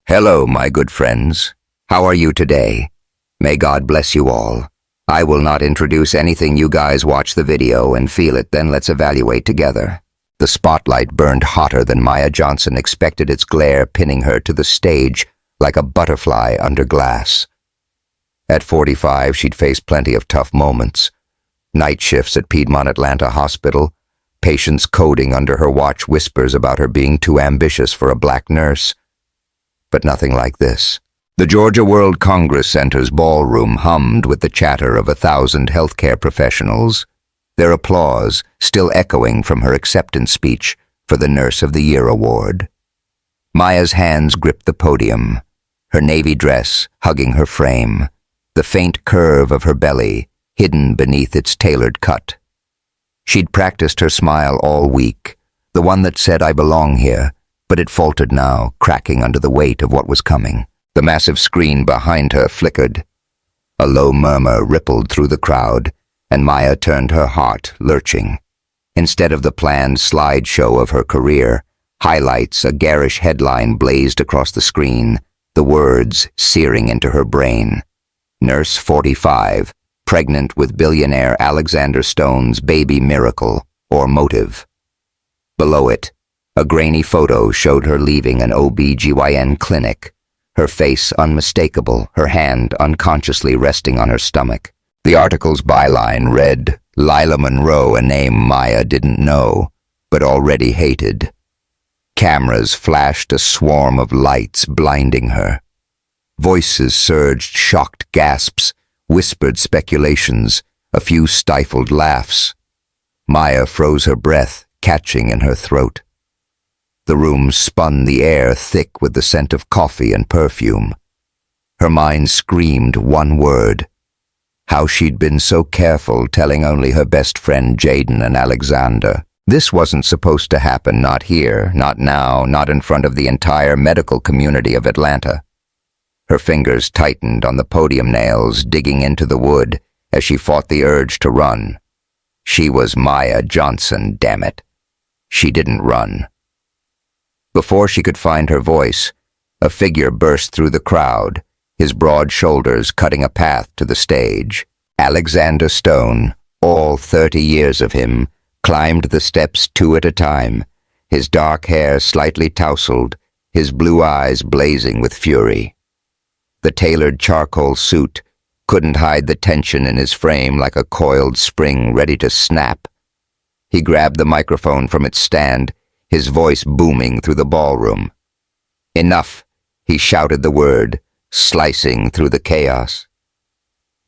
Hello, my good friends. How are you today? May God bless you all. I will not introduce anything. You guys watch the video and feel it, then let's evaluate together. The spotlight burned hotter than Maya Johnson expected, its glare pinning her to the stage like a butterfly under glass. At 45, she'd faced plenty of tough moments. Night shifts at Piedmont Atlanta Hospital, patients coding under her watch, whispers about her being too ambitious for a black nurse. But nothing like this. The Georgia World Congress Center's ballroom hummed with the chatter of 1,000 healthcare professionals, their applause still echoing from her acceptance speech for the Nurse of the Year award. Maya's hands gripped the podium, her navy dress hugging her frame, the faint curve of her belly hidden beneath its tailored cut. She'd practiced her smile all week, the one that said, "I belong here," but it faltered now, cracking under the weight of what was coming. The massive screen behind her flickered. A low murmur rippled through the crowd, and Maya turned, her heart lurching. Instead of the planned slideshow of her career, highlights, a garish headline blazed across the screen, the words searing into her brain. Nurse 45, pregnant with billionaire Alexander Stone's baby miracle or motive. Below it, a grainy photo showed her leaving an OB/GYN clinic, her face unmistakable, her hand unconsciously resting on her stomach. The article's byline read, "Lila Monroe, a name Maya didn't know, but already hated." Cameras flashed a swarm of lights, blinding her. Voices surged, shocked gasps, whispered speculations, a few stifled laughs. Maya froze her breath, catching in her throat. The room spun, the air thick with the scent of coffee and perfume. Her mind screamed one word. How she'd been so careful, telling only her best friend Jaden and Alexander. This wasn't supposed to happen, not here, not now, not in front of the entire medical community of Atlanta. Her fingers tightened on the podium nails, digging into the wood as she fought the urge to run. She was Maya Johnson, damn it. She didn't run. Before she could find her voice, a figure burst through the crowd, his broad shoulders cutting a path to the stage. Alexander Stone, all 30 years of him, climbed the steps 2 at a time, his dark hair slightly tousled, his blue eyes blazing with fury. The tailored charcoal suit couldn't hide the tension in his frame, like a coiled spring ready to snap. He grabbed the microphone from its stand, his voice booming through the ballroom. "Enough," he shouted the word, slicing through the chaos.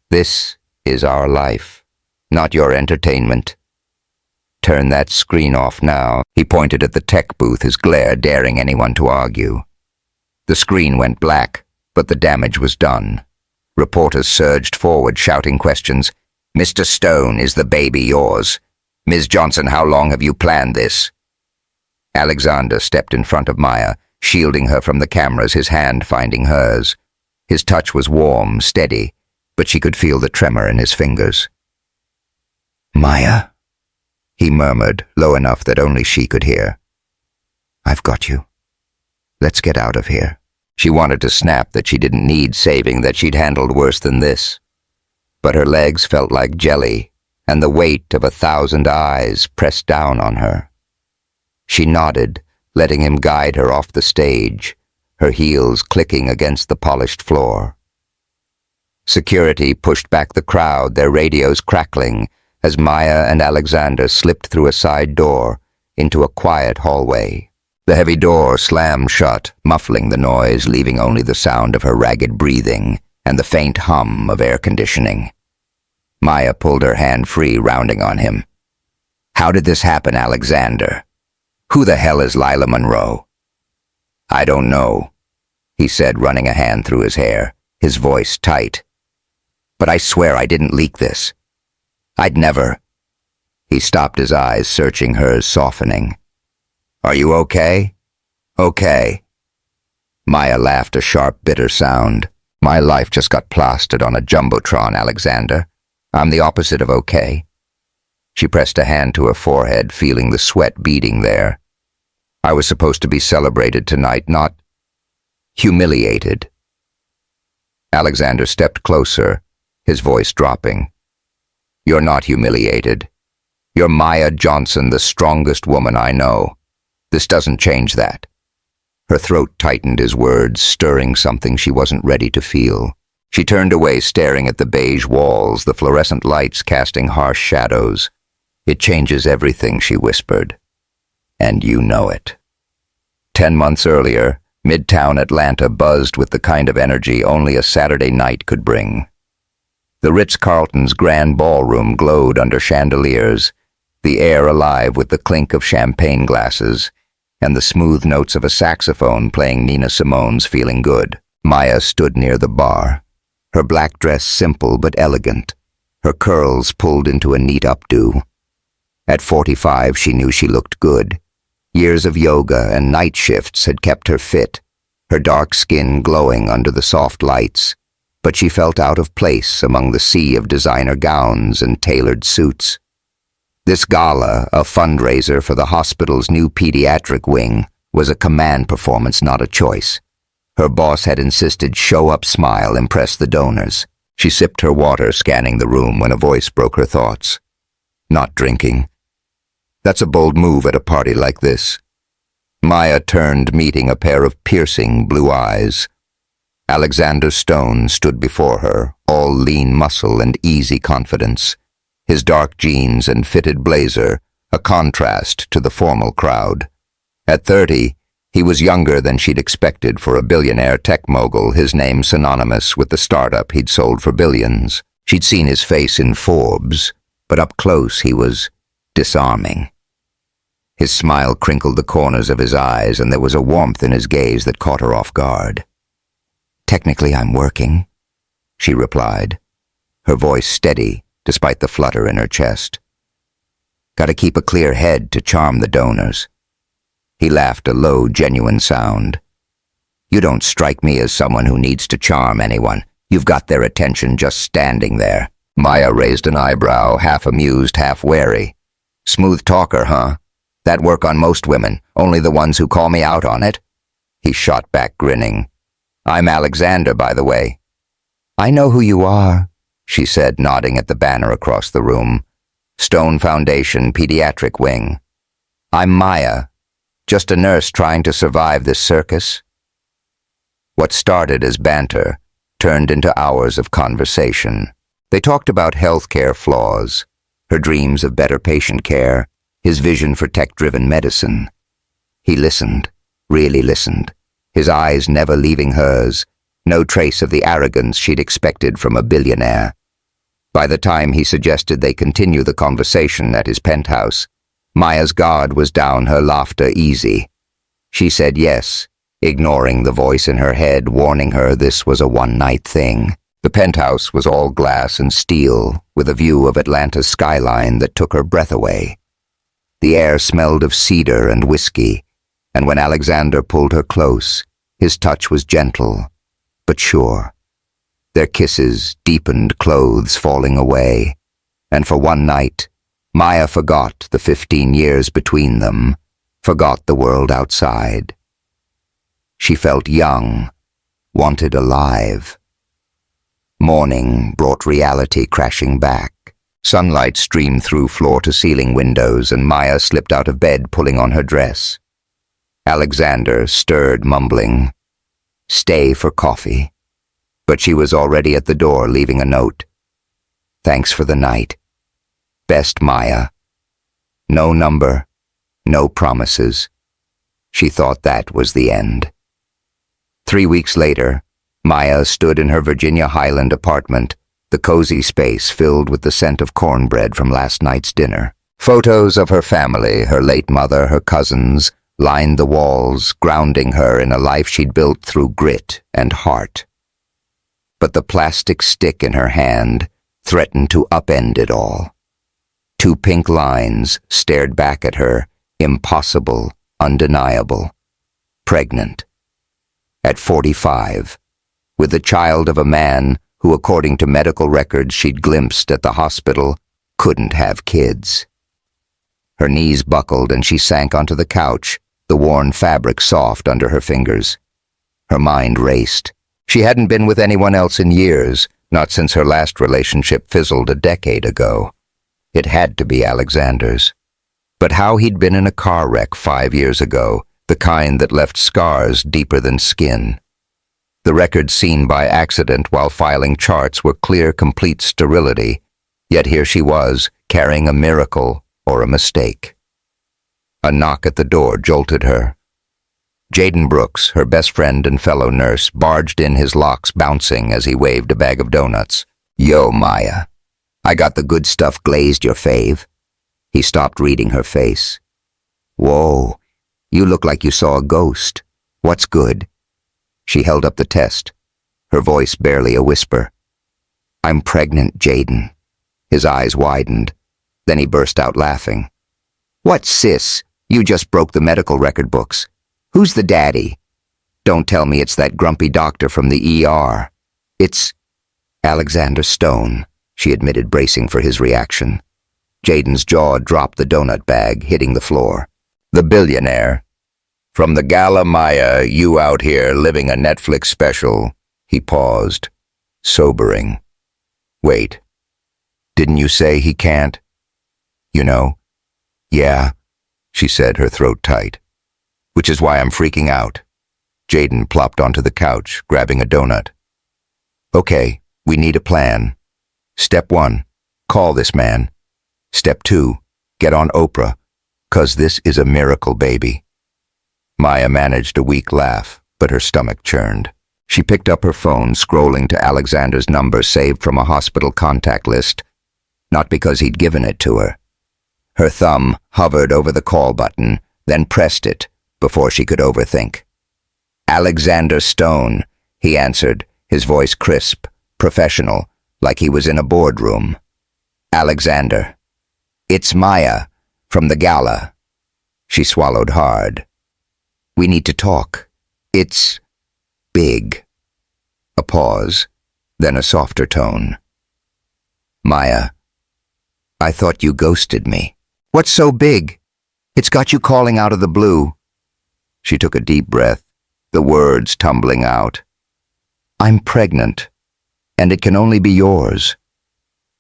"This is our life, not your entertainment. Turn that screen off now." He pointed at the tech booth, his glare daring anyone to argue. The screen went black, but the damage was done. Reporters surged forward, shouting questions. "Mr. Stone, is the baby yours? Ms. Johnson, how long have you planned this?" Alexander stepped in front of Maya, shielding her from the cameras, his hand finding hers. His touch was warm, steady, but she could feel the tremor in his fingers. "Maya," he murmured, low enough that only she could hear. "I've got you. Let's get out of here." She wanted to snap that she didn't need saving, that she'd handled worse than this. But her legs felt like jelly, and the weight of 1,000 eyes pressed down on her. She nodded, letting him guide her off the stage, her heels clicking against the polished floor. Security pushed back the crowd, their radios crackling, as Maya and Alexander slipped through a side door into a quiet hallway. The heavy door slammed shut, muffling the noise, leaving only the sound of her ragged breathing and the faint hum of air conditioning. Maya pulled her hand free, rounding on him. "How did this happen, Alexander? Who the hell is Lila Monroe?" "I don't know," he said, running a hand through his hair, his voice tight. "But I swear I didn't leak this. I'd never." He stopped, his eyes searching hers, softening. "Are you okay?" "Okay." Maya laughed, a sharp, bitter sound. "My life just got plastered on a jumbotron, Alexander. I'm the opposite of okay." She pressed a hand to her forehead, feeling the sweat beading there. "I was supposed to be celebrated tonight, not..." Humiliated. Alexander stepped closer, his voice dropping. You're not humiliated. You're Maya Johnson, the strongest woman I know. This doesn't change that. Her throat tightened his words, stirring something she wasn't ready to feel. She turned away, staring at the beige walls, the fluorescent lights casting harsh shadows. It changes everything, she whispered. And you know it. 10 months earlier, Midtown Atlanta buzzed with the kind of energy only a Saturday night could bring. The Ritz-Carlton's grand ballroom glowed under chandeliers, the air alive with the clink of champagne glasses, and the smooth notes of a saxophone playing Nina Simone's Feeling Good. Maya stood near the bar, her black dress simple but elegant, her curls pulled into a neat updo. At 45, she knew she looked good. Years of yoga and night shifts had kept her fit, her dark skin glowing under the soft lights, but she felt out of place among the sea of designer gowns and tailored suits. This gala, a fundraiser for the hospital's new pediatric wing, was a command performance, not a choice. Her boss had insisted show up, smile, impress the donors. She sipped her water, scanning the room when a voice broke her thoughts. Not drinking. That's a bold move at a party like this. Maya turned, meeting a pair of piercing blue eyes. Alexander Stone stood before her, all lean muscle and easy confidence. His dark jeans and fitted blazer, a contrast to the formal crowd. At 30, he was younger than she'd expected for a billionaire tech mogul, his name synonymous with the startup he'd sold for billions. She'd seen his face in Forbes, but up close he was disarming. His smile crinkled the corners of his eyes, and there was a warmth in his gaze that caught her off guard. Technically, I'm working, she replied, her voice steady despite the flutter in her chest. Gotta keep a clear head to charm the donors. He laughed, a low, genuine sound. You don't strike me as someone who needs to charm anyone. You've got their attention just standing there. Maya raised an eyebrow, half amused, half wary. Smooth talker, huh? That work on most women, only the ones who call me out on it? He shot back, grinning. I'm Alexander, by the way. I know who you are, she said, nodding at the banner across the room. Stone Foundation Pediatric Wing. I'm Maya, just a nurse trying to survive this circus. What started as banter turned into hours of conversation. They talked about healthcare flaws, her dreams of better patient care, his vision for tech-driven medicine. He listened, really listened, his eyes never leaving hers, no trace of the arrogance she'd expected from a billionaire. By the time he suggested they continue the conversation at his penthouse, Maya's guard was down, her laughter easy. She said yes, ignoring the voice in her head warning her this was a one-night thing. The penthouse was all glass and steel, with a view of Atlanta's skyline that took her breath away. The air smelled of cedar and whiskey, and when Alexander pulled her close, his touch was gentle, but sure. Their kisses deepened, clothes falling away, and for one night, Maya forgot the 15 years between them, forgot the world outside. She felt young, wanted alive. Morning brought reality crashing back. Sunlight streamed through floor-to-ceiling windows, and Maya slipped out of bed, pulling on her dress. Alexander stirred, mumbling, "Stay for coffee." But she was already at the door, leaving a note. "Thanks for the night. Best, Maya." No number, no promises. She thought that was the end. 3 weeks later, Maya stood in her Virginia Highland apartment, the cozy space filled with the scent of cornbread from last night's dinner. Photos of her family, her late mother, her cousins, lined the walls, grounding her in a life she'd built through grit and heart. But the plastic stick in her hand threatened to upend it all. 2 pink lines stared back at her, impossible, undeniable. Pregnant. At 45, with the child of a man who, according to medical records she'd glimpsed at the hospital, couldn't have kids. Her knees buckled and she sank onto the couch, the worn fabric soft under her fingers. Her mind raced. She hadn't been with anyone else in years, not since her last relationship fizzled a decade ago. It had to be Alexander's. But how he'd been in a car wreck 5 years ago, the kind that left scars deeper than skin. The records seen by accident while filing charts were clear, complete sterility, yet here she was, carrying a miracle or a mistake. A knock at the door jolted her. Jaden Brooks, her best friend and fellow nurse, barged in, his locks bouncing as he waved a bag of donuts. "Yo, Maya. I got the good stuff glazed your fave." He stopped, reading her face. "Whoa, you look like you saw a ghost. What's good?" She held up the test, her voice barely a whisper. "I'm pregnant, Jaden." His eyes widened. Then he burst out laughing. "What, sis? You just broke the medical record books. Who's the daddy?" "Don't tell me it's that grumpy doctor from the ER. It's Alexander Stone," she admitted, bracing for his reaction. Jaden's jaw dropped, the donut bag hitting the floor. "The billionaire. From the gala, Maya, you out here living a Netflix special." He paused, sobering. "Wait, didn't you say he can't?" "You know?" "Yeah," she said, her throat tight. "Which is why I'm freaking out." Jaden plopped onto the couch, grabbing a donut. "Okay, we need a plan. Step 1, call this man. Step 2, get on Oprah, 'cause this is a miracle baby." Maya managed a weak laugh, but her stomach churned. She picked up her phone, scrolling to Alexander's number saved from a hospital contact list, not because he'd given it to her. Her thumb hovered over the call button, then pressed it before she could overthink. "Alexander Stone," he answered, his voice crisp, professional, like he was in a boardroom. "Alexander. It's Maya, from the gala." She swallowed hard. "We need to talk. It's big." A pause, then a softer tone. "Maya, I thought you ghosted me." "What's so big? It's got you calling out of the blue." She took a deep breath, the words tumbling out. "I'm pregnant, and it can only be yours."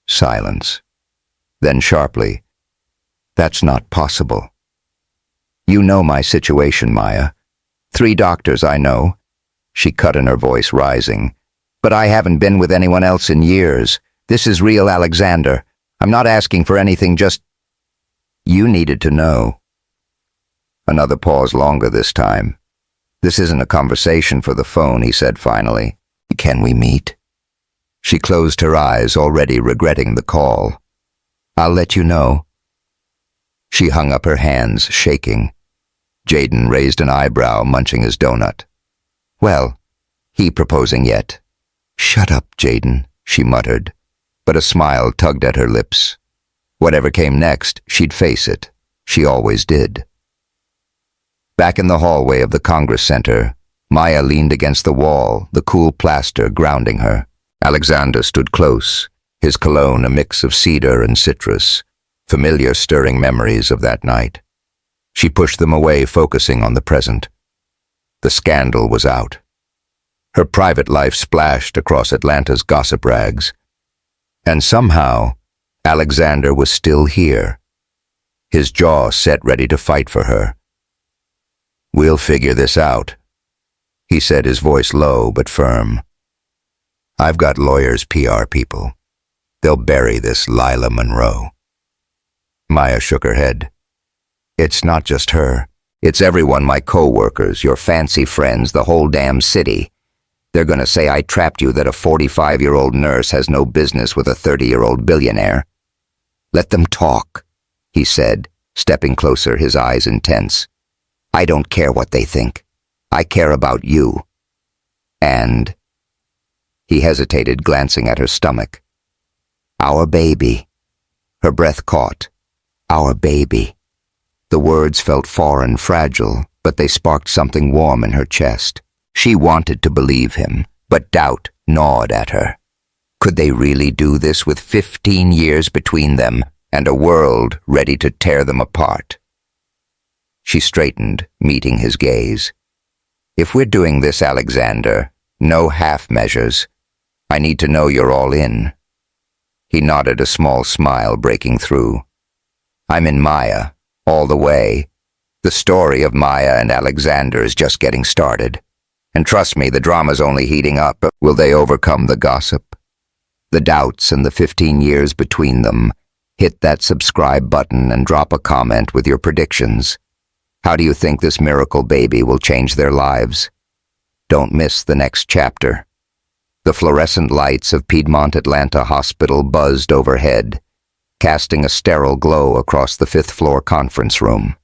Silence. Then sharply, "That's not possible. You know my situation, Maya. 3 doctors I know." She cut in, her voice rising. "But I haven't been with anyone else in years. This is real, Alexander. I'm not asking for anything, just—" "You needed to know." Another pause, longer this time. "This isn't a conversation for the phone," he said finally. "Can we meet?" She closed her eyes, already regretting the call. "I'll let you know." She hung up her hands, shaking. Jaden raised an eyebrow, munching his donut. "Well, he proposing yet?" "Shut up, Jaden," she muttered, but a smile tugged at her lips. Whatever came next, she'd face it. She always did. Back in the hallway of the Congress Center, Maya leaned against the wall, the cool plaster grounding her. Alexander stood close, his cologne a mix of cedar and citrus, familiar, stirring memories of that night. She pushed them away, focusing on the present. The scandal was out. Her private life splashed across Atlanta's gossip rags. And somehow, Alexander was still here, his jaw set, ready to fight for her. "We'll figure this out," he said, his voice low but firm. "I've got lawyers, PR people. They'll bury this Lila Monroe." Maya shook her head. "It's not just her. It's everyone, my co-workers, your fancy friends, the whole damn city. They're gonna say I trapped you, that a 45-year-old nurse has no business with a 30-year-old billionaire." "Let them talk," he said, stepping closer, his eyes intense. "I don't care what they think. I care about you." And he hesitated, glancing at her stomach. "Our baby." Her breath caught. "Our baby." The words felt foreign, fragile, but they sparked something warm in her chest. She wanted to believe him, but doubt gnawed at her. Could they really do this with 15 years between them and a world ready to tear them apart? She straightened, meeting his gaze. If we're doing this, Alexander, no half measures. I need to know you're all in. He nodded, a small smile breaking through. I'm in Maya, all the way. The story of Maya and Alexander is just getting started. And trust me, the drama's only heating up. Will they overcome the gossip, the doubts, and the 15 years between them? Hit that subscribe button and drop a comment with your predictions. How do you think this miracle baby will change their lives? Don't miss the next chapter. The fluorescent lights of Piedmont Atlanta Hospital buzzed overhead, casting a sterile glow across the 5th-floor conference room.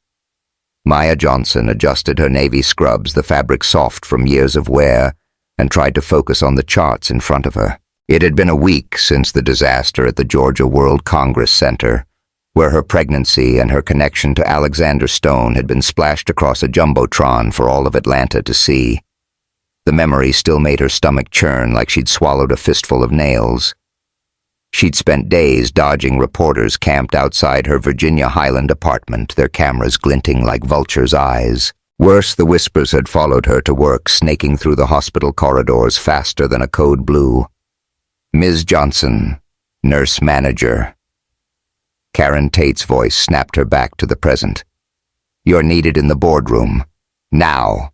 Maya Johnson adjusted her navy scrubs, the fabric soft from years of wear, and tried to focus on the charts in front of her. It had been a week since the disaster at the Georgia World Congress Center, where her pregnancy and her connection to Alexander Stone had been splashed across a jumbotron for all of Atlanta to see. The memory still made her stomach churn like she'd swallowed a fistful of nails. She'd spent days dodging reporters camped outside her Virginia Highland apartment, their cameras glinting like vultures' eyes. Worse, the whispers had followed her to work, snaking through the hospital corridors faster than a code blue. Ms. Johnson, nurse manager. Karen Tate's voice snapped her back to the present. You're needed in the boardroom. Now.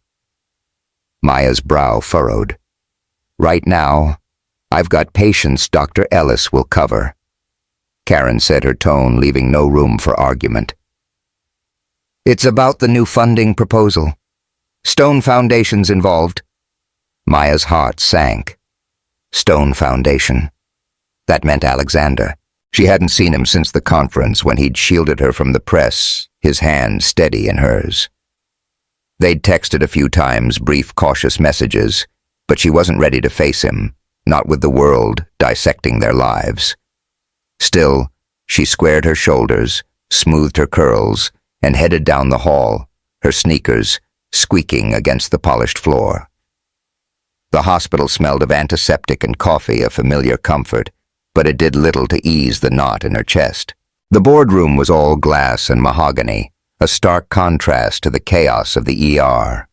Maya's brow furrowed. Right now, I've got patients Dr. Ellis will cover. Karen said, her tone leaving no room for argument. It's about the new funding proposal. Stone Foundation's involved. Maya's heart sank. Stone Foundation. That meant Alexander. She hadn't seen him since the conference when he'd shielded her from the press, his hand steady in hers. They'd texted a few times, brief, cautious messages, but she wasn't ready to face him, not with the world dissecting their lives. Still, she squared her shoulders, smoothed her curls, and headed down the hall, her sneakers squeaking against the polished floor. The hospital smelled of antiseptic and coffee, a familiar comfort, but it did little to ease the knot in her chest. The boardroom was all glass and mahogany, a stark contrast to the chaos of the ER.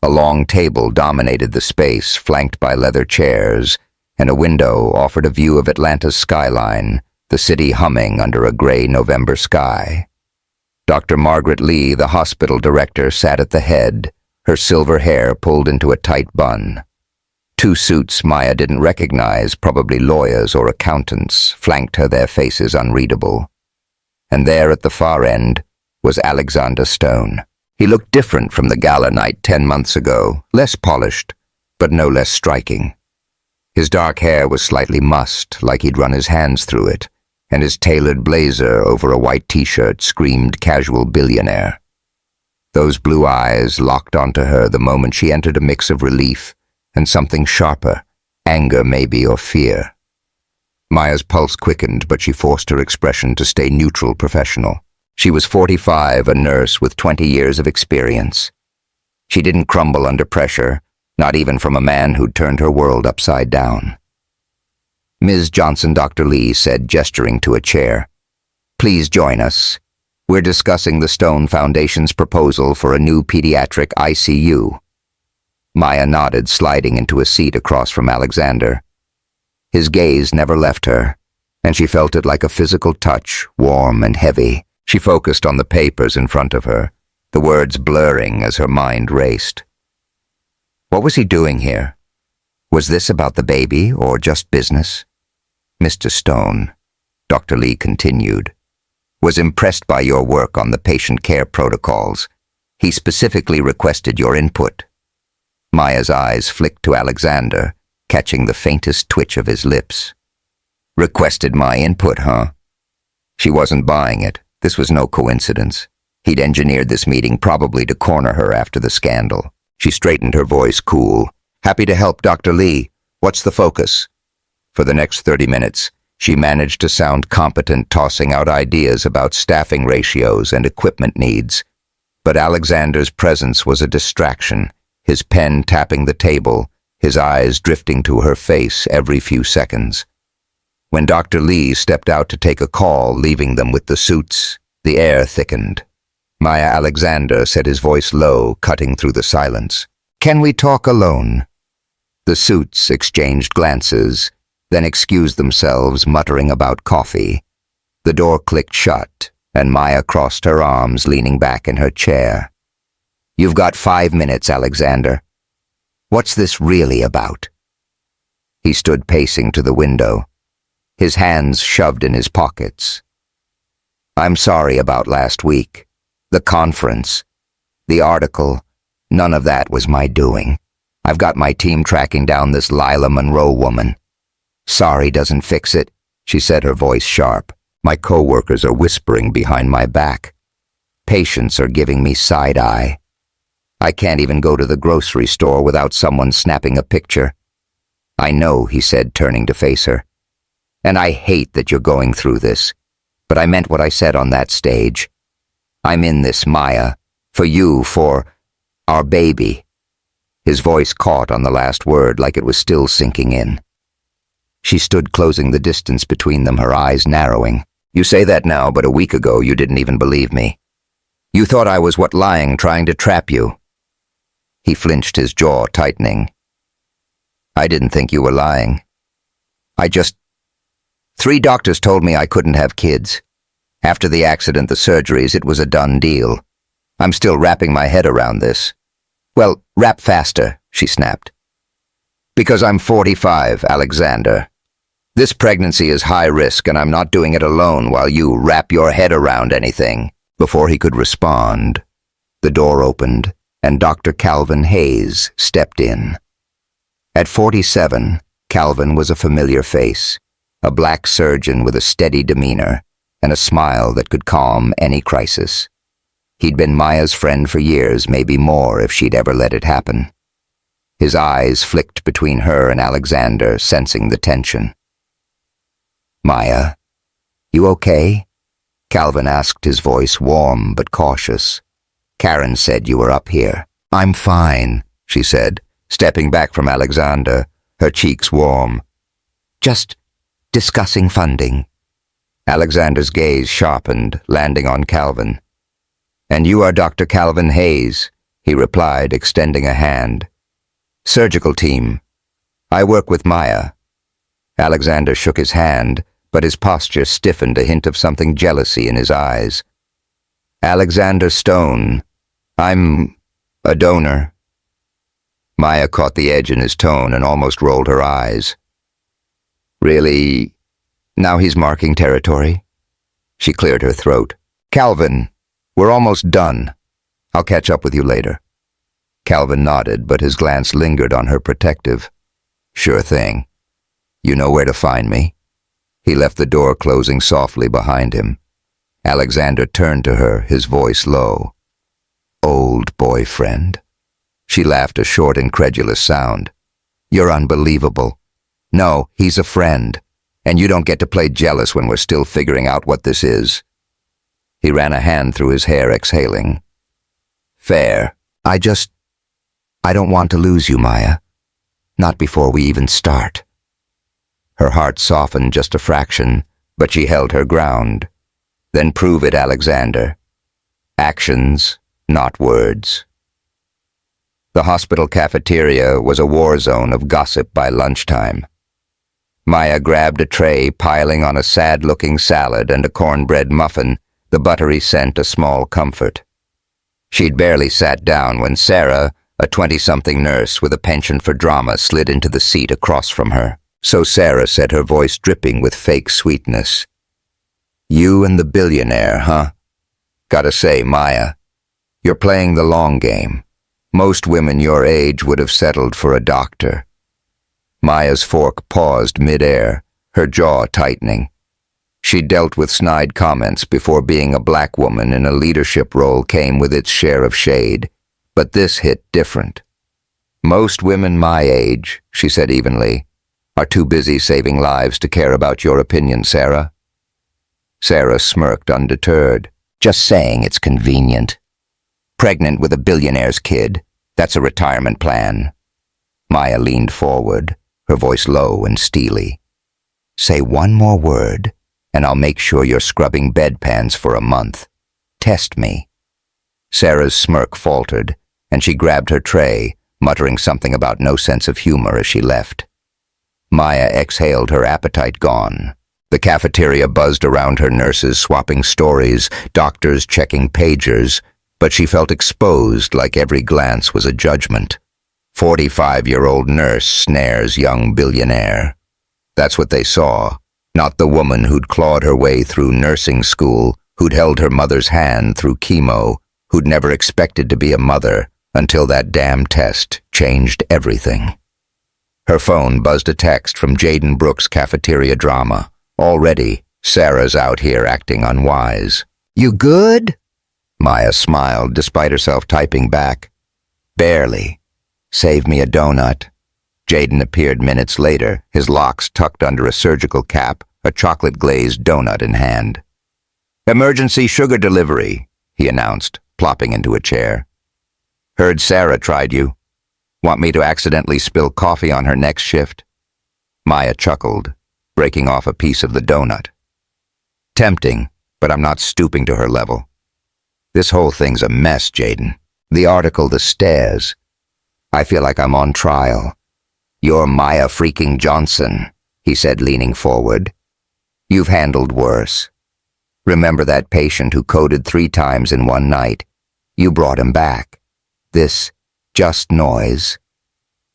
A long table dominated the space, flanked by leather chairs, and a window offered a view of Atlanta's skyline, the city humming under a gray November sky. Dr. Margaret Lee, the hospital director, sat at the head, her silver hair pulled into a tight bun. Two suits Maya didn't recognize, probably lawyers or accountants, flanked her, their faces unreadable. And there at the far end was Alexander Stone. He looked different from the gala night 10 months ago, less polished, but no less striking. His dark hair was slightly mussed, like he'd run his hands through it, and his tailored blazer over a white t-shirt screamed casual billionaire. Those blue eyes locked onto her the moment she entered, a mix of relief and something sharper, anger maybe, or fear. Maya's pulse quickened, but she forced her expression to stay neutral, professional. She was 45, a nurse with 20 years of experience. She didn't crumble under pressure, not even from a man who'd turned her world upside down. Ms. Johnson, Dr. Lee said, gesturing to a chair. Please join us. We're discussing the Stone Foundation's proposal for a new pediatric ICU. Maya nodded, sliding into a seat across from Alexander. His gaze never left her, and she felt it like a physical touch, warm and heavy. She focused on the papers in front of her, the words blurring as her mind raced. What was he doing here? Was this about the baby or just business? Mr. Stone, Dr. Lee continued, was impressed by your work on the patient care protocols. He specifically requested your input. Maya's eyes flicked to Alexander, catching the faintest twitch of his lips. Requested my input, huh? She wasn't buying it. This was no coincidence. He'd engineered this meeting probably to corner her after the scandal. She straightened, her voice cool. Happy to help, Dr. Lee. What's the focus? For the next 30 minutes, she managed to sound competent, tossing out ideas about staffing ratios and equipment needs. But Alexander's presence was a distraction, his pen tapping the table, his eyes drifting to her face every few seconds. When Dr. Lee stepped out to take a call, leaving them with the suits, the air thickened. Maya Alexander said, his voice low, cutting through the silence. Can we talk alone? The suits exchanged glances, then excused themselves, muttering about coffee. The door clicked shut, and Maya crossed her arms, leaning back in her chair. You've got 5 minutes, Alexander. What's this really about? He stood pacing to the window, his hands shoved in his pockets. I'm sorry about last week. The conference, the article, none of that was my doing. I've got my team tracking down this Lila Monroe woman. Sorry doesn't fix it, she said, her voice sharp. My co-workers are whispering behind my back. Patients are giving me side-eye. I can't even go to the grocery store without someone snapping a picture. I know, he said, turning to face her. And I hate that you're going through this, but I meant what I said on that stage. I'm in this, Maya, for you, for our baby. His voice caught on the last word like it was still sinking in. She stood closing the distance between them, her eyes narrowing. You say that now, but a week ago you didn't even believe me. You thought I was lying, trying to trap you. He flinched, his jaw tightening. I didn't think you were lying. 3 doctors told me I couldn't have kids. After the accident, the surgeries, it was a done deal. I'm still wrapping my head around this. Well, rap faster, she snapped. Because I'm 45, Alexander. This pregnancy is high risk, and I'm not doing it alone while you wrap your head around anything. Before he could respond, the door opened, and Dr. Calvin Hayes stepped in. At 47, Calvin was a familiar face, a black surgeon with a steady demeanor and a smile that could calm any crisis. He'd been Maya's friend for years, maybe more if she'd ever let it happen. His eyes flicked between her and Alexander, sensing the tension. Maya, you okay? Calvin asked, his voice warm but cautious. Karen said you were up here. I'm fine, she said, stepping back from Alexander, her cheeks warm. Just discussing funding. Alexander's gaze sharpened, landing on Calvin. And you are Dr. Calvin Hayes, he replied, extending a hand. Surgical team. I work with Maya. Alexander shook his hand, but his posture stiffened, a hint of something jealousy in his eyes. Alexander Stone. I'm a donor. Maya caught the edge in his tone and almost rolled her eyes. Really? Now he's marking territory? She cleared her throat. Calvin, we're almost done. I'll catch up with you later. Calvin nodded, but his glance lingered on her, protective. Sure thing. You know where to find me. He left the door closing softly behind him. Alexander turned to her, his voice low. Old boyfriend? She laughed, a short, incredulous sound. You're unbelievable. No, he's a friend, and you don't get to play jealous when we're still figuring out what this is. He ran a hand through his hair, exhaling. Fair. I don't want to lose you, Maya. Not before we even start. Her heart softened just a fraction, but she held her ground. Then prove it, Alexander. Actions, not words. The hospital cafeteria was a war zone of gossip by lunchtime. Maya grabbed a tray, piling on a sad-looking salad and a cornbread muffin, the buttery scent a small comfort. She'd barely sat down when Sarah, a 20-something nurse with a penchant for drama, slid into the seat across from her. So Sarah said, her voice dripping with fake sweetness. You and the billionaire, huh? Gotta say, Maya, you're playing the long game. Most women your age would have settled for a doctor. Maya's fork paused mid-air, her jaw tightening. She'd dealt with snide comments before. Being a black woman in a leadership role came with its share of shade, but this hit different. Most women my age, she said evenly, are too busy saving lives to care about your opinion, Sarah. Sarah smirked, undeterred. Just saying it's convenient. Pregnant with a billionaire's kid, that's a retirement plan. Maya leaned forward, her voice low and steely. Say one more word, and I'll make sure you're scrubbing bedpans for a month. Test me. Sarah's smirk faltered, and she grabbed her tray, muttering something about no sense of humor as she left. Maya exhaled, her appetite gone. The cafeteria buzzed around her, nurses swapping stories, doctors checking pagers, but she felt exposed, like every glance was a judgment. 45-year-old nurse snares young billionaire. That's what they saw, not the woman who'd clawed her way through nursing school, who'd held her mother's hand through chemo, who'd never expected to be a mother until that damn test changed everything. Her phone buzzed a text from Jaden Brooks' cafeteria drama. Already, Sarah's out here acting unwise. "You good?" Maya smiled despite herself typing back. "Barely. Save me a donut." Jaden appeared minutes later, his locks tucked under a surgical cap, a chocolate-glazed donut in hand. "Emergency sugar delivery," he announced, plopping into a chair. "Heard Sarah tried you. Want me to accidentally spill coffee on her next shift?" Maya chuckled, breaking off a piece of the donut. "Tempting, but I'm not stooping to her level. This whole thing's a mess, Jaden. The article, the stares. I feel like I'm on trial." "You're Maya freaking Johnson," he said, leaning forward. "You've handled worse. Remember that patient who coded 3 times in one night? You brought him back. This just noise."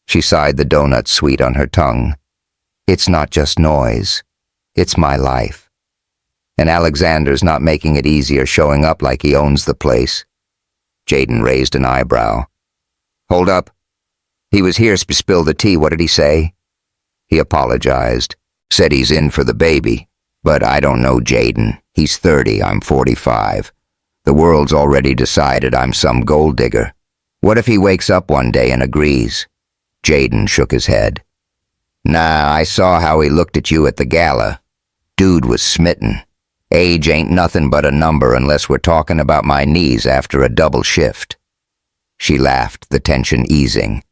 She sighed, the donut sweet on her tongue. "It's not just noise. It's my life. And Alexander's not making it easier, showing up like he owns the place." Jaden raised an eyebrow. "Hold up. He was here to spill the tea. What did he say?" He apologized. "Said he's in for the baby. But I don't know Jaden. He's 30, I'm 45. The world's already decided I'm some gold digger. What if he wakes up one day and agrees?" Jaden shook his head. "Nah, I saw how he looked at you at the gala. Dude was smitten. Age ain't nothing but a number unless we're talking about my knees after a double shift." She laughed, the tension easing.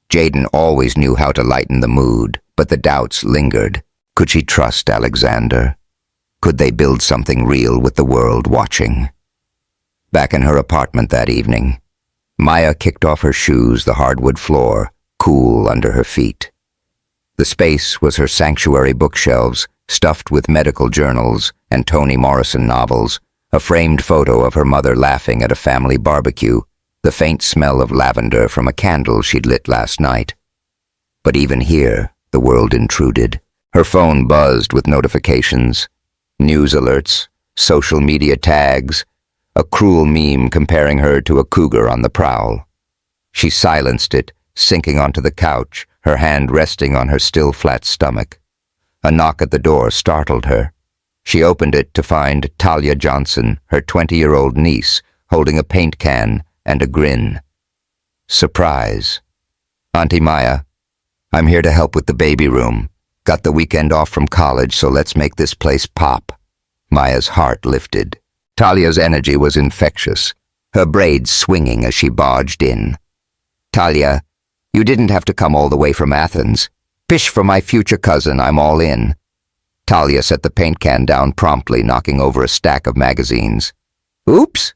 Jaden always knew how to lighten the mood, but the doubts lingered. Could she trust Alexander? Could they build something real with the world watching? Back in her apartment that evening, Maya kicked off her shoes, the hardwood floor, cool under her feet. The space was her sanctuary bookshelves, stuffed with medical journals and Toni Morrison novels, a framed photo of her mother laughing at a family barbecue, the faint smell of lavender from a candle she'd lit last night. But even here, the world intruded. Her phone buzzed with notifications, news alerts, social media tags, a cruel meme comparing her to a cougar on the prowl. She silenced it, sinking onto the couch, her hand resting on her still flat stomach. A knock at the door startled her. She opened it to find Talia Johnson, her 20-year-old niece, holding a paint can and a grin. Surprise. "Auntie Maya, I'm here to help with the baby room. Got the weekend off from college, so let's make this place pop." Maya's heart lifted. Talia's energy was infectious, her braids swinging as she barged in. "Talia, you didn't have to come all the way from Athens. Pish for my future cousin, I'm all in." Talia set the paint can down promptly, knocking over a stack of magazines. "Oops.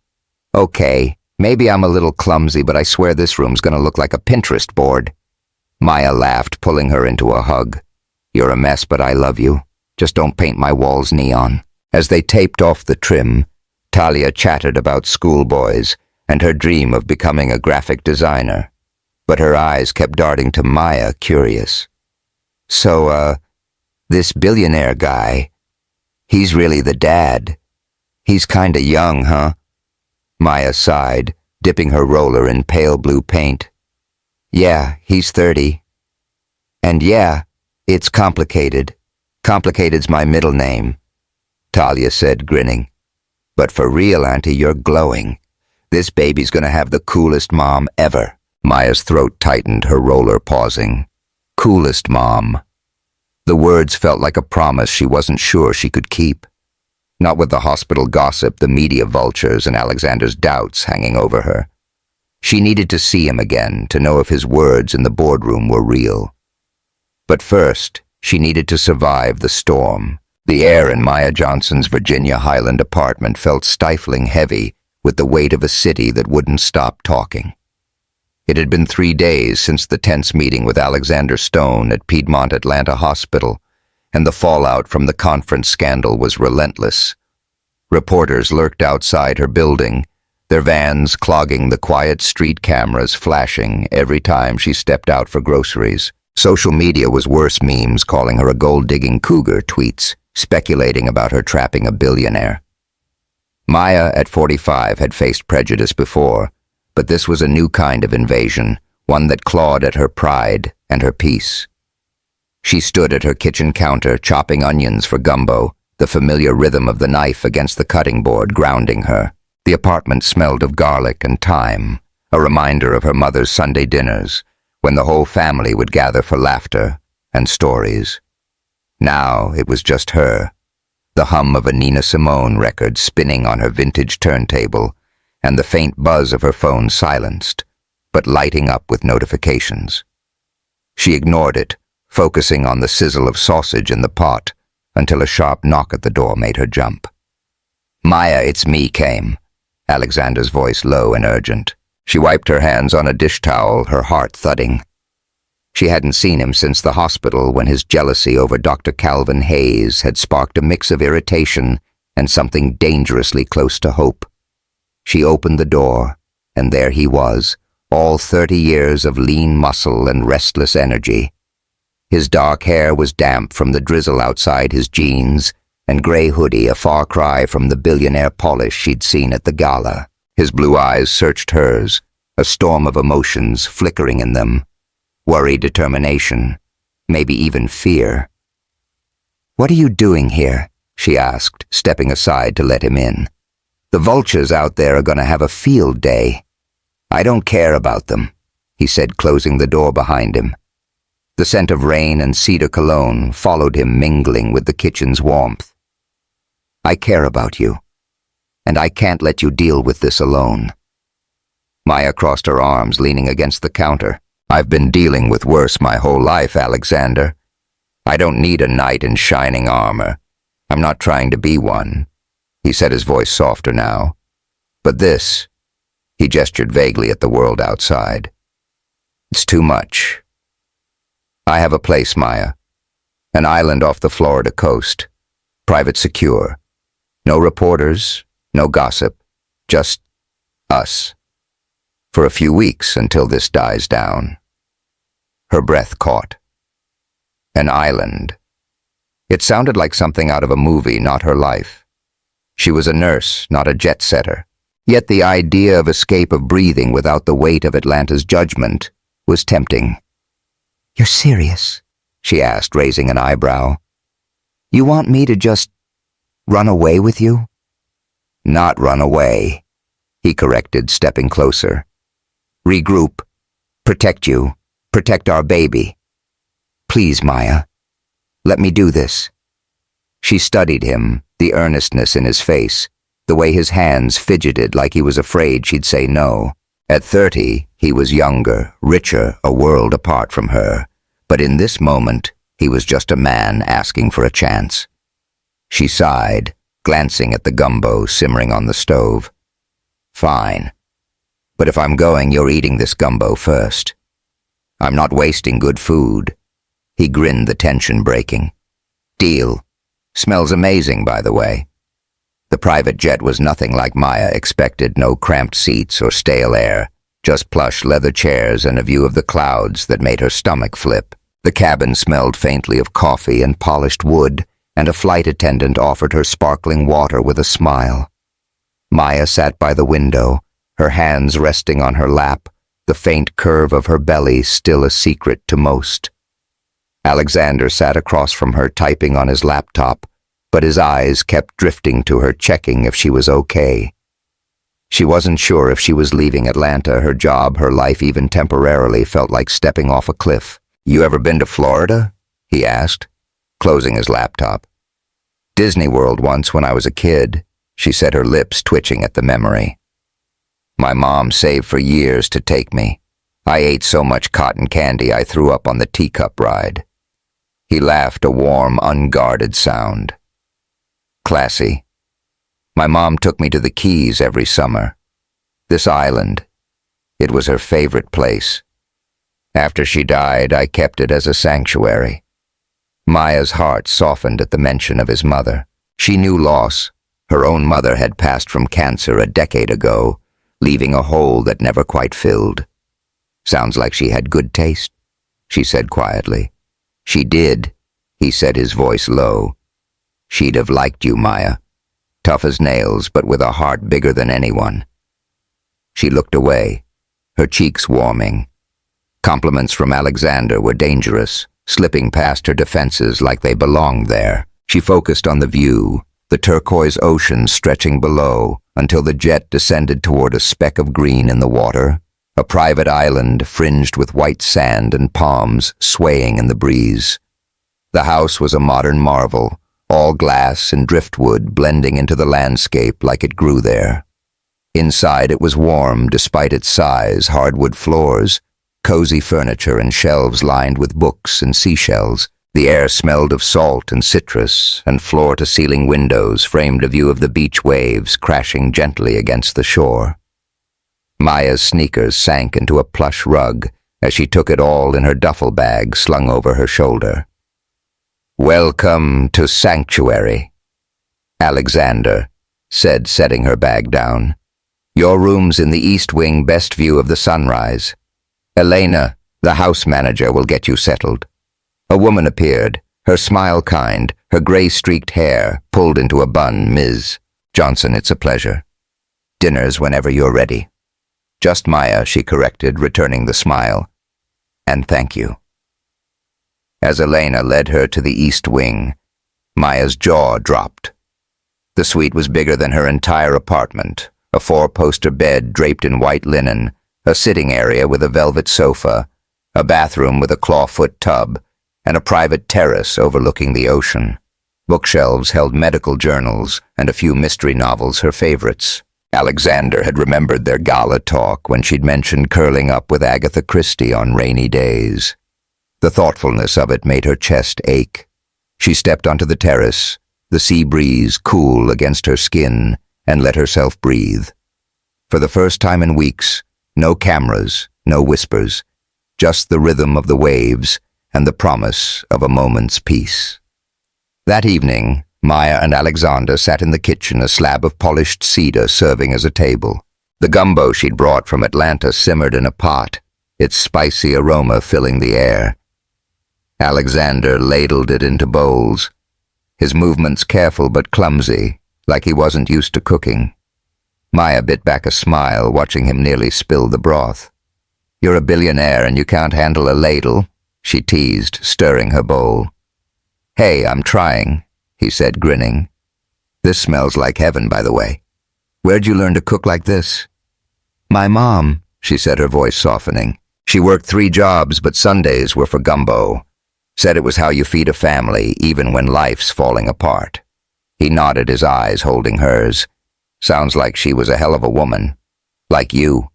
Okay, maybe I'm a little clumsy, but I swear this room's gonna look like a Pinterest board." Maya laughed, pulling her into a hug. "You're a mess, but I love you. Just don't paint my walls neon." As they taped off the trim, Talia chatted about schoolboys and her dream of becoming a graphic designer. But her eyes kept darting to Maya, curious. "So, this billionaire guy, he's really the dad. He's kinda young, huh?" Maya sighed, dipping her roller in pale blue paint. "Yeah, he's 30. And yeah, it's complicated. Complicated's my middle name," Talia said, grinning. "But for real, Auntie, you're glowing. This baby's gonna have the coolest mom ever." Maya's throat tightened, her roller pausing. Coolest mom. The words felt like a promise she wasn't sure she could keep. Not with the hospital gossip, the media vultures, and Alexander's doubts hanging over her. She needed to see him again, to know if his words in the boardroom were real. But first, she needed to survive the storm. The air in Maya Johnson's Virginia Highland apartment felt stifling heavy with the weight of a city that wouldn't stop talking. It had been 3 days since the tense meeting with Alexander Stone at Piedmont Atlanta Hospital, and the fallout from the conference scandal was relentless. Reporters lurked outside her building, their vans clogging the quiet street cameras flashing every time she stepped out for groceries. Social media was worse, memes calling her a gold-digging cougar, tweets speculating about her trapping a billionaire. Maya, at 45, had faced prejudice before, but this was a new kind of invasion, one that clawed at her pride and her peace. She stood at her kitchen counter, chopping onions for gumbo, the familiar rhythm of the knife against the cutting board grounding her. The apartment smelled of garlic and thyme, a reminder of her mother's Sunday dinners, when the whole family would gather for laughter and stories. Now it was just her, the hum of a Nina Simone record spinning on her vintage turntable, and the faint buzz of her phone silenced, but lighting up with notifications. She ignored it, focusing on the sizzle of sausage in the pot, until a sharp knock at the door made her jump. "Maya, it's me," came, Alexander's voice low and urgent. She wiped her hands on a dish towel, her heart thudding. She hadn't seen him since the hospital, when his jealousy over Dr. Calvin Hayes had sparked a mix of irritation and something dangerously close to hope. She opened the door, and there he was, all 30 years of lean muscle and restless energy. His dark hair was damp from the drizzle outside his jeans, and gray hoodie a far cry from the billionaire polish she'd seen at the gala. His blue eyes searched hers, a storm of emotions flickering in them. Worry, determination, maybe even fear. "What are you doing here?" she asked, stepping aside to let him in. "The vultures out there are going to have a field day." "I don't care about them," he said, closing the door behind him. The scent of rain and cedar cologne followed him, mingling with the kitchen's warmth. "I care about you, and I can't let you deal with this alone." Maya crossed her arms, leaning against the counter. "I've been dealing with worse my whole life, Alexander. I don't need a knight in shining armor. I'm not trying to be one," he said, his voice softer now. "But this," he gestured vaguely at the world outside, "it's too much. I have a place, Maya. An island off the Florida coast. Private, secure. No reporters, no gossip. Just us. For a few weeks until this dies down." Her breath caught. An island. It sounded like something out of a movie, not her life. She was a nurse, not a jet-setter. Yet the idea of escape, of breathing without the weight of Atlanta's judgment, was tempting. "You're serious?" she asked, raising an eyebrow. "You want me to just run away with you?" "Not run away," he corrected, stepping closer. "Regroup. Protect you. Protect our baby. Please, Maya. Let me do this." She studied him, the earnestness in his face, the way his hands fidgeted like he was afraid she'd say no. At 30, he was younger, richer, a world apart from her. But in this moment, he was just a man asking for a chance. She sighed, glancing at the gumbo simmering on the stove. "Fine. But if I'm going, you're eating this gumbo first. I'm not wasting good food." He grinned, the tension breaking. "Deal. Smells amazing, by the way." The private jet was nothing like Maya expected, no cramped seats or stale air, just plush leather chairs and a view of the clouds that made her stomach flip. The cabin smelled faintly of coffee and polished wood, and a flight attendant offered her sparkling water with a smile. Maya sat by the window, her hands resting on her lap, the faint curve of her belly still a secret to most. Alexander sat across from her, typing on his laptop, but his eyes kept drifting to her, checking if she was okay. She wasn't sure if she was leaving Atlanta. Her job, her life, even temporarily, felt like stepping off a cliff. "You ever been to Florida?" he asked, closing his laptop. "Disney World once when I was a kid," she said, her lips twitching at the memory. "My mom saved for years to take me. I ate so much cotton candy I threw up on the teacup ride." He laughed, a warm, unguarded sound. "Classy. My mom took me to the Keys every summer. This island. It was her favorite place. After she died, I kept it as a sanctuary. Maya's heart softened at the mention of his mother. She knew loss. Her own mother had passed from cancer a decade ago, leaving a hole that never quite filled. Sounds like she had good taste, she said quietly. She did, he said, his voice low. She'd have liked you, Maya. Tough as nails, but with a heart bigger than anyone. She looked away, her cheeks warming. Compliments from Alexander were dangerous, slipping past her defenses like they belonged there. She focused on the view, the turquoise ocean stretching below, until the jet descended toward a speck of green in the water, a private island fringed with white sand and palms swaying in the breeze. The house was a modern marvel, all glass and driftwood blending into the landscape like it grew there. Inside it was warm despite its size, hardwood floors, cozy furniture and shelves lined with books and seashells. The air smelled of salt and citrus, and floor-to-ceiling windows framed a view of the beach waves crashing gently against the shore. Maya's sneakers sank into a plush rug as she took it all in her duffel bag slung over her shoulder. "Welcome to Sanctuary," Alexander said, setting her bag down. "Your room's in the east wing, best view of the sunrise. Elena, the house manager, will get you settled." A woman appeared, her smile kind, her gray-streaked hair pulled into a bun. "Ms. Johnson, it's a pleasure. Dinner's whenever you're ready." "Just Maya," she corrected, returning the smile. "And thank you." As Elena led her to the east wing, Maya's jaw dropped. The suite was bigger than her entire apartment, a four-poster bed draped in white linen, a sitting area with a velvet sofa, a bathroom with a clawfoot tub, and a private terrace overlooking the ocean. Bookshelves held medical journals and a few mystery novels, her favorites. Alexander had remembered their gala talk when she'd mentioned curling up with Agatha Christie on rainy days. The thoughtfulness of it made her chest ache. She stepped onto the terrace, the sea breeze cool against her skin, and let herself breathe. For the first time in weeks, no cameras, no whispers, just the rhythm of the waves and the promise of a moment's peace. That evening, Maya and Alexander sat in the kitchen, a slab of polished cedar serving as a table. The gumbo she'd brought from Atlanta simmered in a pot, its spicy aroma filling the air. Alexander ladled it into bowls, his movements careful but clumsy, like he wasn't used to cooking. Maya bit back a smile, watching him nearly spill the broth. "You're a billionaire and you can't handle a ladle," she teased, stirring her bowl. "Hey, I'm trying," he said, grinning. "This smells like heaven, by the way. Where'd you learn to cook like this?" "My mom," she said, her voice softening. "She worked 3 jobs, but Sundays were for gumbo. Said it was how you feed a family, even when life's falling apart." He nodded, his eyes holding hers. "Sounds like she was a hell of a woman. Like you."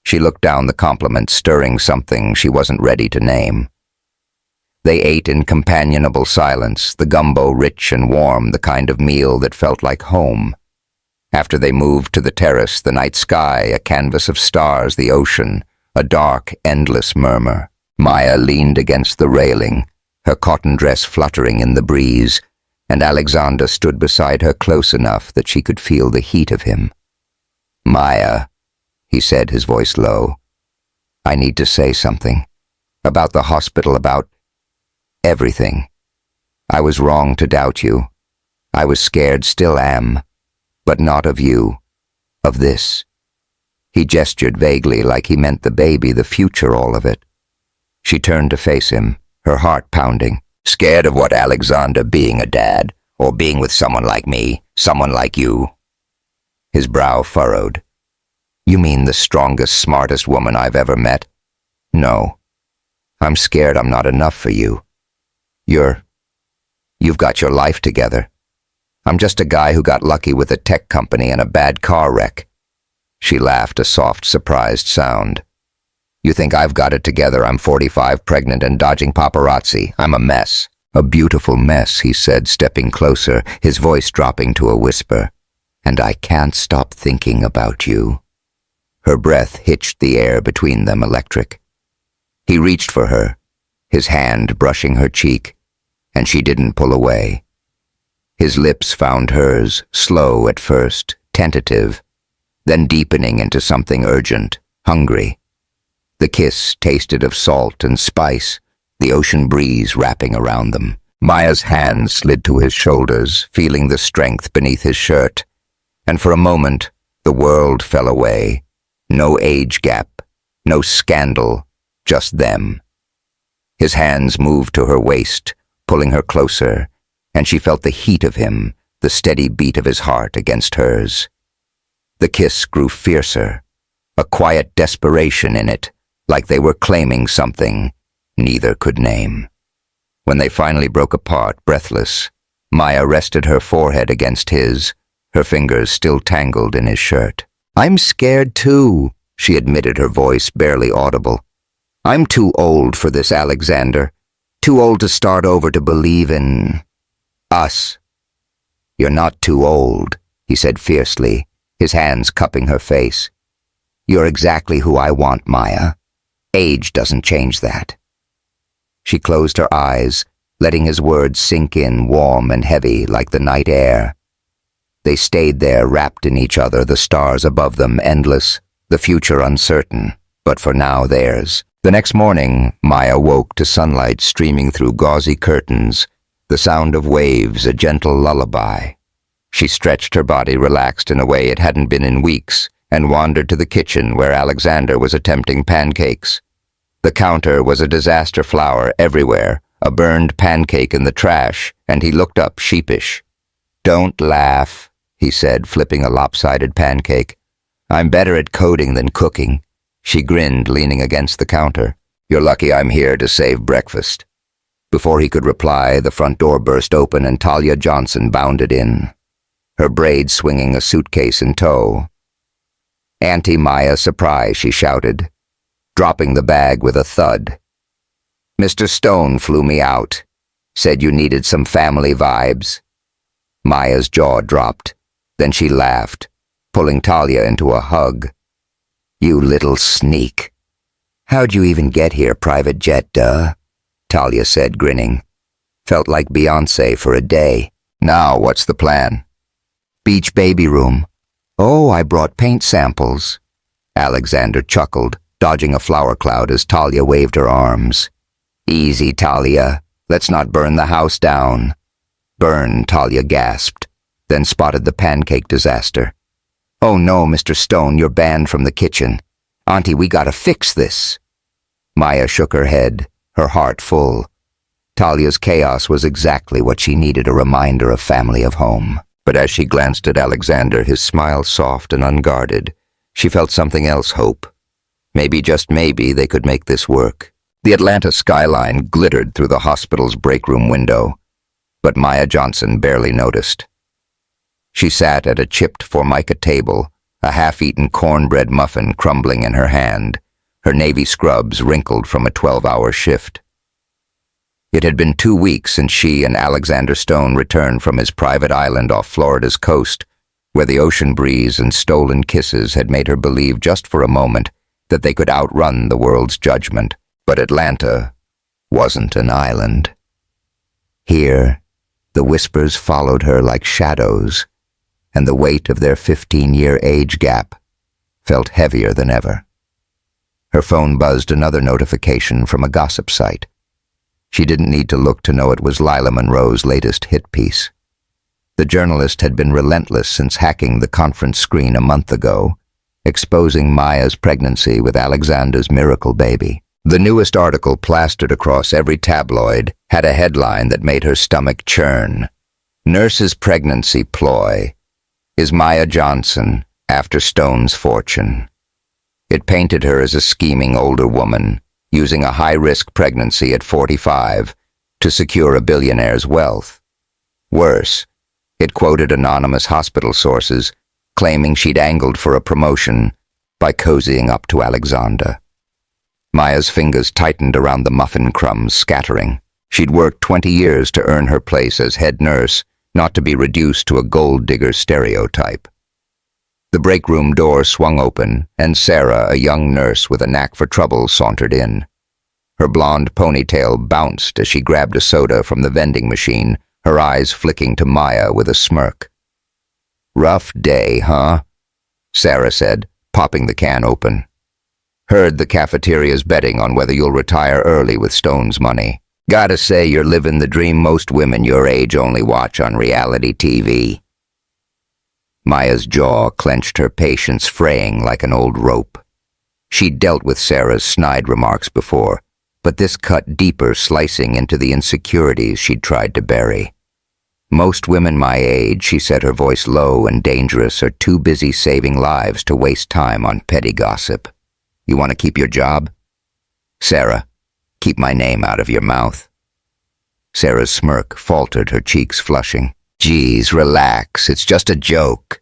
She looked down the compliment, stirring something she wasn't ready to name. They ate in companionable silence, the gumbo rich and warm, the kind of meal that felt like home. After they moved to the terrace, the night sky, a canvas of stars, the ocean, a dark, endless murmur. Maya leaned against the railing, her cotton dress fluttering in the breeze, and Alexander stood beside her close enough that she could feel the heat of him. "Maya," he said, his voice low, "I need to say something. About the hospital, about everything. I was wrong to doubt you. I was scared, still am. But not of you. Of this." He gestured vaguely, like he meant the baby, the future, all of it. She turned to face him, her heart pounding. "Scared of what, Alexander? Being a dad? Or being with someone like me? Someone like you?" His brow furrowed. "You mean the strongest, smartest woman I've ever met?" "No. I'm scared I'm not enough for you. You've got your life together. I'm just a guy who got lucky with a tech company and a bad car wreck." She laughed, a soft, surprised sound. "You think I've got it together? I'm 45, pregnant, and dodging paparazzi. I'm a mess." "A beautiful mess," he said, stepping closer, his voice dropping to a whisper. "And I can't stop thinking about you." Her breath hitched the air between them electric. He reached for her, his hand brushing her cheek, and she didn't pull away. His lips found hers, slow at first, tentative, then deepening into something urgent, hungry. The kiss tasted of salt and spice, the ocean breeze wrapping around them. Maya's hand slid to his shoulders, feeling the strength beneath his shirt, and for a moment the world fell away. No age gap, no scandal, just them. His hands moved to her waist, pulling her closer, and she felt the heat of him, the steady beat of his heart against hers. The kiss grew fiercer, a quiet desperation in it, like they were claiming something neither could name. When they finally broke apart, breathless, Maya rested her forehead against his, her fingers still tangled in his shirt. "I'm scared too," she admitted, her voice barely audible. "I'm too old for this, Alexander. Too old to start over, to believe in us." "You're not too old," he said fiercely, his hands cupping her face. "You're exactly who I want, Maya. Age doesn't change that." She closed her eyes, letting his words sink in warm and heavy like the night air. They stayed there, wrapped in each other, the stars above them endless, the future uncertain, but for now theirs. The next morning, Maya woke to sunlight streaming through gauzy curtains, the sound of waves a gentle lullaby. She stretched her body, relaxed in a way it hadn't been in weeks, and wandered to the kitchen where Alexander was attempting pancakes. The counter was a disaster, flour everywhere, a burned pancake in the trash, and he looked up sheepish. "Don't laugh," he said, flipping a lopsided pancake. "I'm better at coding than cooking." She grinned, leaning against the counter. "You're lucky I'm here to save breakfast." Before he could reply, the front door burst open and Talia Johnson bounded in, her braid swinging a suitcase in tow. "Auntie Maya, surprise," she shouted, dropping the bag with a thud. "Mr. Stone flew me out. Said you needed some family vibes." Maya's jaw dropped. Then she laughed, pulling Talia into a hug. "You little sneak. How'd you even get here, private jet, duh?" Talia said, grinning. "Felt like Beyoncé for a day. Now what's the plan?" "Beach baby room." "Oh, I brought paint samples." Alexander chuckled, dodging a flower cloud as Talia waved her arms. "Easy, Talia. Let's not burn the house down." "Burn," Talia gasped, then spotted the pancake disaster. "Oh no, Mr. Stone, you're banned from the kitchen. Auntie, we gotta fix this." Maya shook her head, her heart full. Talia's chaos was exactly what she needed, a reminder of family, of home. But as she glanced at Alexander, his smile soft and unguarded, she felt something else, hope. Maybe, just maybe, they could make this work. The Atlanta skyline glittered through the hospital's breakroom window, but Maya Johnson barely noticed. She sat at a chipped formica table, a half-eaten cornbread muffin crumbling in her hand, her navy scrubs wrinkled from a 12-hour shift. It had been 2 weeks since she and Alexander Stone returned from his private island off Florida's coast, where the ocean breeze and stolen kisses had made her believe just for a moment that they could outrun the world's judgment. But Atlanta wasn't an island. Here, the whispers followed her like shadows, and the weight of their 15-year age gap felt heavier than ever. Her phone buzzed another notification from a gossip site. She didn't need to look to know it was Lila Monroe's latest hit piece. The journalist had been relentless since hacking the conference screen a month ago, exposing Maya's pregnancy with Alexander's miracle baby. The newest article, plastered across every tabloid, had a headline that made her stomach churn. "Nurse's pregnancy ploy. Is Maya Johnson after Stone's fortune?" It painted her as a scheming older woman, using a high-risk pregnancy at 45 to secure a billionaire's wealth. Worse, it quoted anonymous hospital sources, claiming she'd angled for a promotion by cozying up to Alexander. Maya's fingers tightened around the muffin crumbs, scattering. She'd worked 20 years to earn her place as head nurse, not to be reduced to a gold digger stereotype. The break room door swung open, and Sarah, a young nurse with a knack for trouble, sauntered in. Her blonde ponytail bounced as she grabbed a soda from the vending machine, her eyes flicking to Maya with a smirk. "Rough day, huh?" Sarah said, popping the can open. "Heard the cafeteria's betting on whether you'll retire early with Stone's money. Gotta say you're living the dream most women your age only watch on reality TV." Maya's jaw clenched, her patience fraying like an old rope. She'd dealt with Sarah's snide remarks before, but this cut deeper, slicing into the insecurities she'd tried to bury. "Most women my age," she said, her voice low and dangerous, "are too busy saving lives to waste time on petty gossip. You want to keep your job? Sarah, keep my name out of your mouth." Sarah's smirk faltered, her cheeks flushing. "Geez, relax, it's just a joke."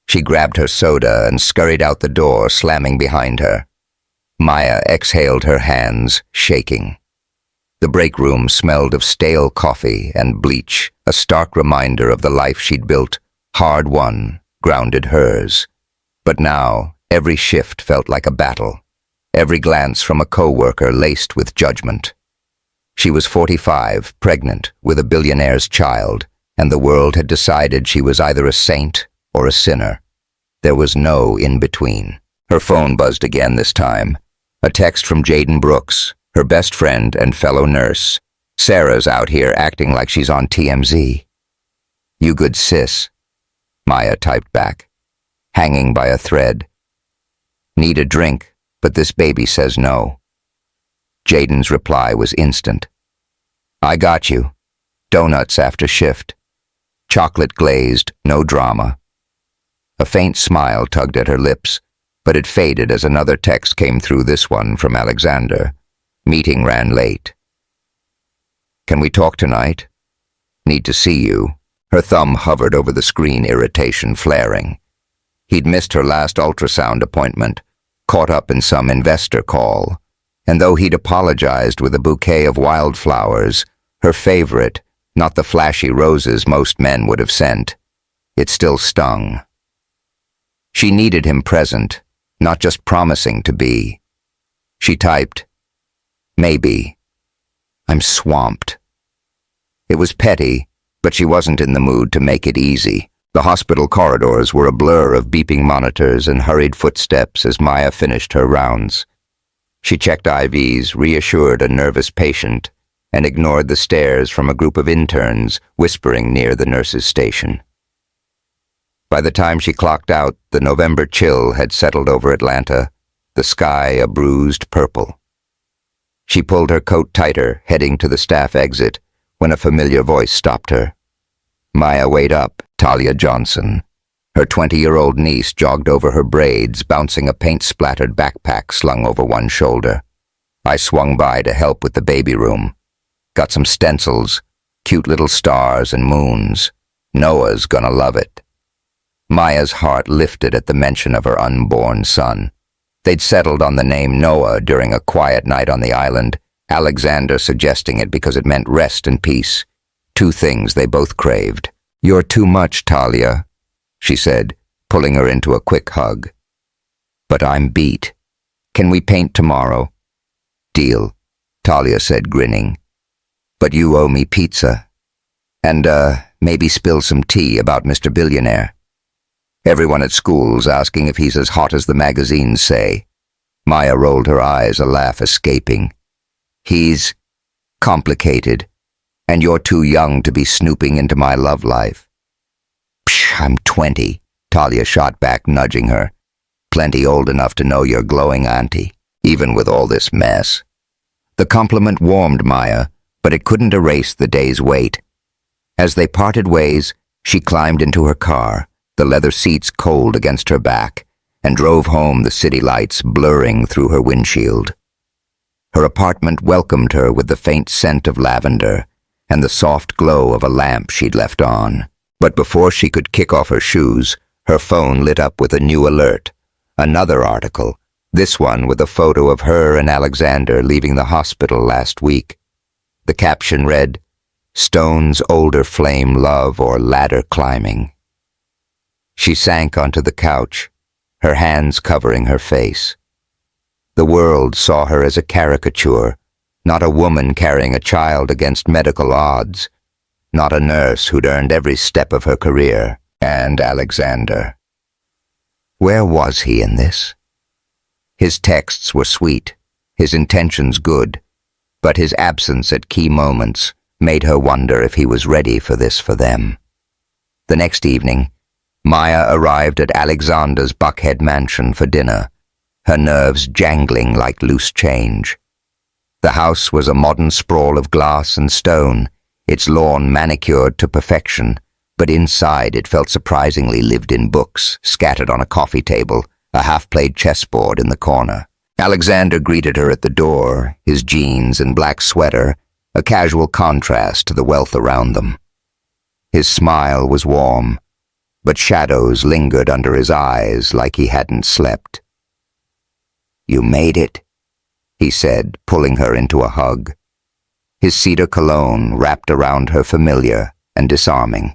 She grabbed her soda and scurried out the door, slamming behind her. Maya exhaled, her hands shaking. The break room smelled of stale coffee and bleach, a stark reminder of the life she'd built, hard-won, grounded hers. But now, every shift felt like a battle, every glance from a co-worker laced with judgment. She was 45, pregnant, with a billionaire's child, and the world had decided she was either a saint or a sinner. There was no in-between. Her phone buzzed again this time. A text from Jaden Brooks, her best friend and fellow nurse. "Sarah's out here acting like she's on TMZ." "You good sis," Maya typed back, hanging by a thread. "Need a drink, but this baby says no." Jaden's reply was instant. "I got you. Donuts after shift. Chocolate glazed, no drama." A faint smile tugged at her lips, but it faded as another text came through, this one from Alexander. "Meeting ran late. Can we talk tonight? Need to see you." Her thumb hovered over the screen, irritation flaring. He'd missed her last ultrasound appointment, caught up in some investor call, and though he'd apologized with a bouquet of wildflowers, her favorite, not the flashy roses most men would have sent, it still stung. She needed him present, not just promising to be. She typed, "Maybe. I'm swamped." It was petty, but she wasn't in the mood to make it easy. The hospital corridors were a blur of beeping monitors and hurried footsteps as Maya finished her rounds. She checked IVs, reassured a nervous patient, and ignored the stares from a group of interns whispering near the nurse's station. By the time she clocked out, the November chill had settled over Atlanta, the sky a bruised purple. She pulled her coat tighter, heading to the staff exit, when a familiar voice stopped her. Maya weighed up, Talia Johnson. Her 20-year-old niece jogged over her braids, bouncing a paint-splattered backpack slung over one shoulder. "I swung by to help with the baby room. Got some stencils, cute little stars and moons. Noah's gonna love it." Maya's heart lifted at the mention of her unborn son. They'd settled on the name Noah during a quiet night on the island, Alexander suggesting it because it meant rest and peace, two things they both craved. "You're too much, Talia," she said, pulling her into a quick hug. "But I'm beat. Can we paint tomorrow?" "Deal," Talia said, grinning. "But you owe me pizza. And, maybe spill some tea about Mr. Billionaire. Everyone at school's asking if he's as hot as the magazines say." Maya rolled her eyes, a laugh escaping. "He's complicated, and you're too young to be snooping into my love life." "Psh, I'm 20, Talia shot back, nudging her. "Plenty old enough to know your glowing auntie, even with all this mess." The compliment warmed Maya, but it couldn't erase the day's wait. As they parted ways, she climbed into her car, the leather seats cold against her back, and drove home, the city lights blurring through her windshield. Her apartment welcomed her with the faint scent of lavender and the soft glow of a lamp she'd left on. But before she could kick off her shoes, her phone lit up with a new alert. Another article, this one with a photo of her and Alexander leaving the hospital last week. The caption read, "Stone's older flame love or ladder climbing." She sank onto the couch, her hands covering her face. The world saw her as a caricature, not a woman carrying a child against medical odds, not a nurse who'd earned every step of her career. And Alexander. Where was he in this? His texts were sweet, his intentions good, but his absence at key moments made her wonder if he was ready for this for them. The next evening, Maya arrived at Alexander's Buckhead mansion for dinner, her nerves jangling like loose change. The house was a modern sprawl of glass and stone, its lawn manicured to perfection, but inside it felt surprisingly lived-in books scattered on a coffee table, a half-played chessboard in the corner. Alexander greeted her at the door, his jeans and black sweater, a casual contrast to the wealth around them. His smile was warm, but shadows lingered under his eyes like he hadn't slept. "You made it," he said, pulling her into a hug. His cedar cologne wrapped around her familiar and disarming.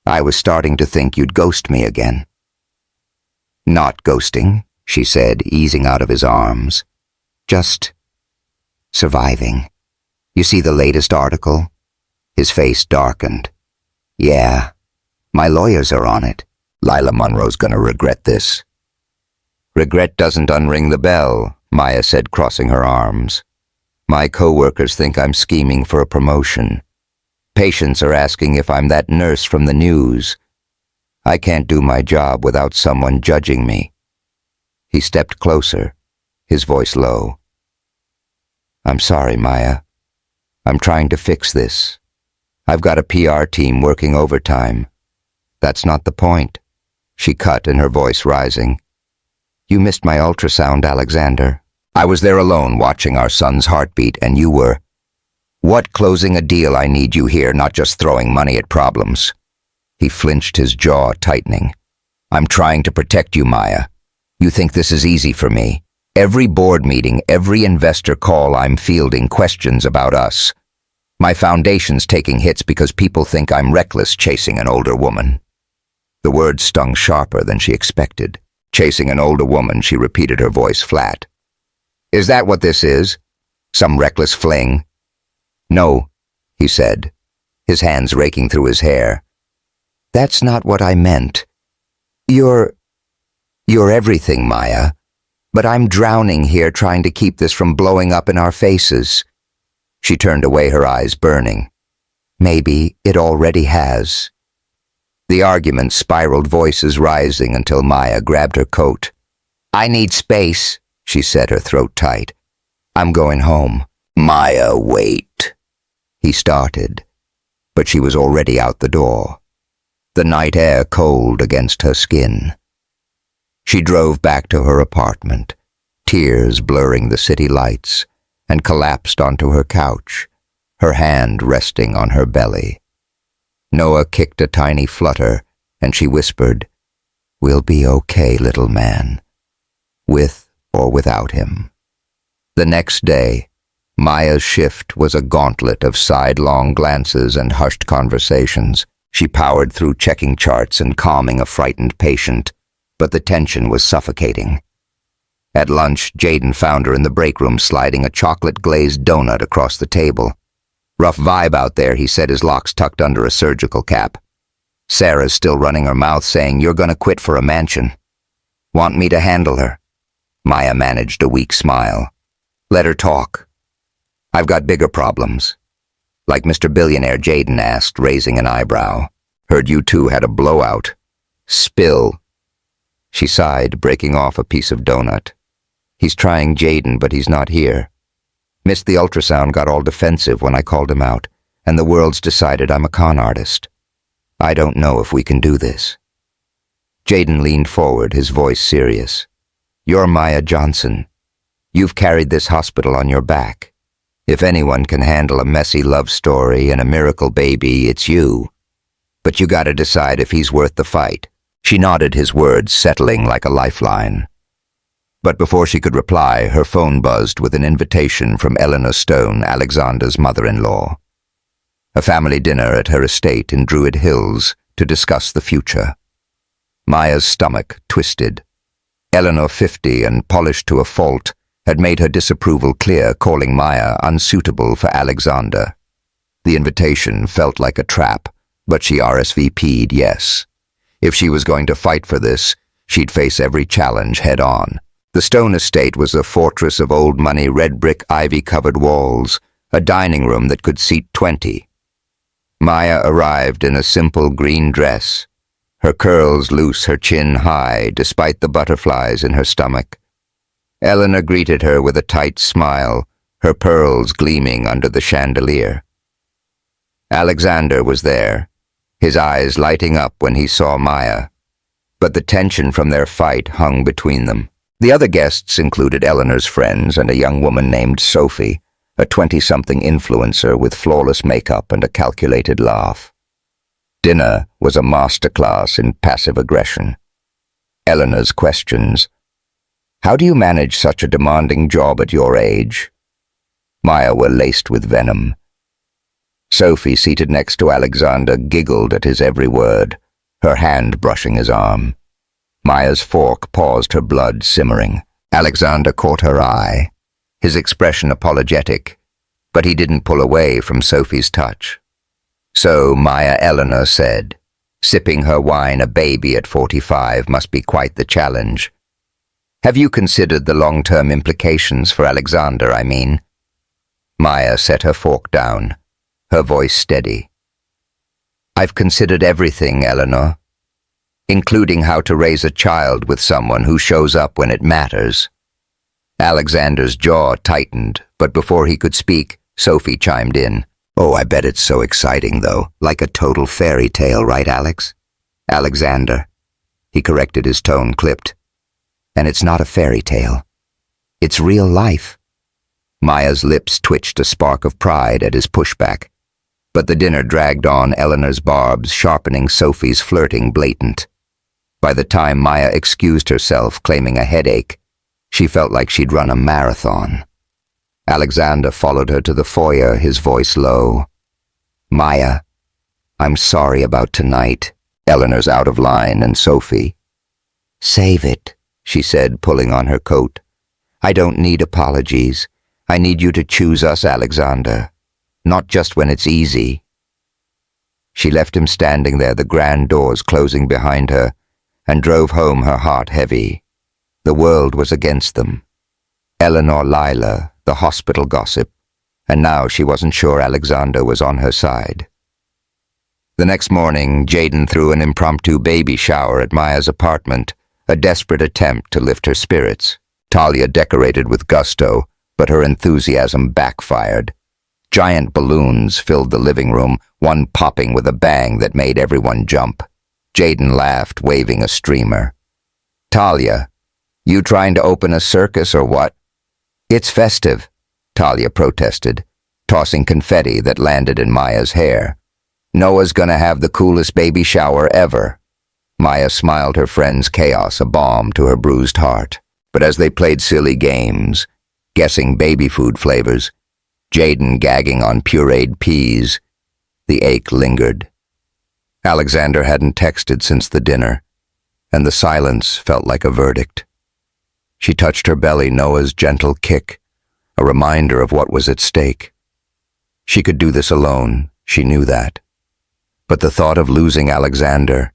"I was starting to think you'd ghost me again." "Not ghosting," she said, easing out of his arms. "Just surviving. You see the latest article?" His face darkened. "Yeah, my lawyers are on it. Lila Monroe's gonna regret this." "Regret doesn't unring the bell," Maya said, crossing her arms. "My coworkers think I'm scheming for a promotion. Patients are asking if I'm that nurse from the news. I can't do my job without someone judging me." He stepped closer, his voice low. "I'm sorry, Maya. I'm trying to fix this. I've got a PR team working overtime." "That's not the point," she cut in her voice rising. "You missed my ultrasound, Alexander. I was there alone watching our son's heartbeat, and you were... What closing a deal I need you here, not just throwing money at problems." He flinched, his jaw tightening. "I'm trying to protect you, Maya. You think this is easy for me. Every board meeting, every investor call I'm fielding questions about us. My foundation's taking hits because people think I'm reckless chasing an older woman." The words stung sharper than she expected. "Chasing an older woman," she repeated, her voice flat. "Is that what this is? Some reckless fling?" "No," he said, his hands raking through his hair. "That's not what I meant. You're everything, Maya. But I'm drowning here trying to keep this from blowing up in our faces." She turned away, her eyes burning. "Maybe it already has." The argument spiraled, voices rising until Maya grabbed her coat. "I need space," she said, her throat tight. "I'm going home." "Maya, wait," he started, but she was already out the door, the night air cold against her skin. She drove back to her apartment, tears blurring the city lights, and collapsed onto her couch, her hand resting on her belly. Noah kicked a tiny flutter, and she whispered, "We'll be okay, little man, with or without him." The next day, Maya's shift was a gauntlet of sidelong glances and hushed conversations. She powered through checking charts and calming a frightened patient, but the tension was suffocating. At lunch, Jaden found her in the break room sliding a chocolate-glazed donut across the table. "Rough vibe out there," he said, his locks tucked under a surgical cap. "Sarah's still running her mouth saying you're gonna quit for a mansion. Want me to handle her?" Maya managed a weak smile. "Let her talk. I've got bigger problems." "Like Mr. Billionaire?" Jaden asked, raising an eyebrow. "Heard you two had a blowout." "Spill." She sighed, breaking off a piece of donut. "He's trying Jaden, but he's not here. Missed the ultrasound, got all defensive when I called him out, and the world's decided I'm a con artist. I don't know if we can do this." Jaden leaned forward, his voice serious. "You're Maya Johnson. You've carried this hospital on your back. If anyone can handle a messy love story and a miracle baby, it's you. But you gotta decide if he's worth the fight." She nodded, his words settling like a lifeline. But before she could reply, her phone buzzed with an invitation from Eleanor Stone, Alexander's mother-in-law. A family dinner at her estate in Druid Hills to discuss the future. Maya's stomach twisted, Eleanor, 50 and polished to a fault, had made her disapproval clear, calling Maya unsuitable for Alexander. The invitation felt like a trap, but she RSVP'd yes. If she was going to fight for this, she'd face every challenge head-on. The Stone estate was a fortress of old money, red brick, ivy-covered walls, a dining room that could seat 20. Maya arrived in a simple green dress, her curls loose, her chin high, despite the butterflies in her stomach. Eleanor greeted her with a tight smile, her pearls gleaming under the chandelier. Alexander was there, his eyes lighting up when he saw Maya, but the tension from their fight hung between them. The other guests included Eleanor's friends and a young woman named Sophie, a 20-something influencer with flawless makeup and a calculated laugh. Dinner was a masterclass in passive aggression. Eleanor's questions. How do you manage such a demanding job at your age? Maya were laced with venom. Sophie, seated next to Alexander, giggled at his every word, her hand brushing his arm. Maya's fork paused, her blood simmering. Alexander caught her eye, his expression apologetic, but he didn't pull away from Sophie's touch. So Maya Eleanor said, sipping her wine, a baby at 45 must be quite the challenge. Have you considered the long-term implications for Alexander, I mean? Maya set her fork down, her voice steady. I've considered everything, Eleanor, including how to raise a child with someone who shows up when it matters. Alexander's jaw tightened, but before he could speak, Sophie chimed in. Oh, I bet it's so exciting, though. Like a total fairy tale, right, Alex? Alexander. He corrected, his tone clipped. And it's not a fairy tale. It's real life. Maya's lips twitched a spark of pride at his pushback. But the dinner dragged on, Eleanor's barbs sharpening Sophie's flirting blatant. By the time Maya excused herself, claiming a headache, she felt like she'd run a marathon. Alexander followed her to the foyer, his voice low. Maya, I'm sorry about tonight. Eleanor's out of line, and Sophie. Save it, she said, pulling on her coat. I don't need apologies. I need you to choose us, Alexander. Not just when it's easy. She left him standing there, the grand doors closing behind her, and drove home, her heart heavy. The world was against them. Eleanor, Lila, the hospital gossip, and now she wasn't sure Alexander was on her side. The next morning, Jaden threw an impromptu baby shower at Maya's apartment, a desperate attempt to lift her spirits. Talia decorated with gusto, but her enthusiasm backfired. Giant balloons filled the living room, one popping with a bang that made everyone jump. Jaden laughed, waving a streamer. Talia, you trying to open a circus or what? It's festive, Talia protested, tossing confetti that landed in Maya's hair. Noah's gonna have the coolest baby shower ever. Maya smiled, her friend's chaos a balm to her bruised heart. But as they played silly games, guessing baby food flavors, Jaden gagging on pureed peas, the ache lingered. Alexander hadn't texted since the dinner, and the silence felt like a verdict. She touched her belly, Noah's gentle kick, a reminder of what was at stake. She could do this alone, she knew that. But the thought of losing Alexander,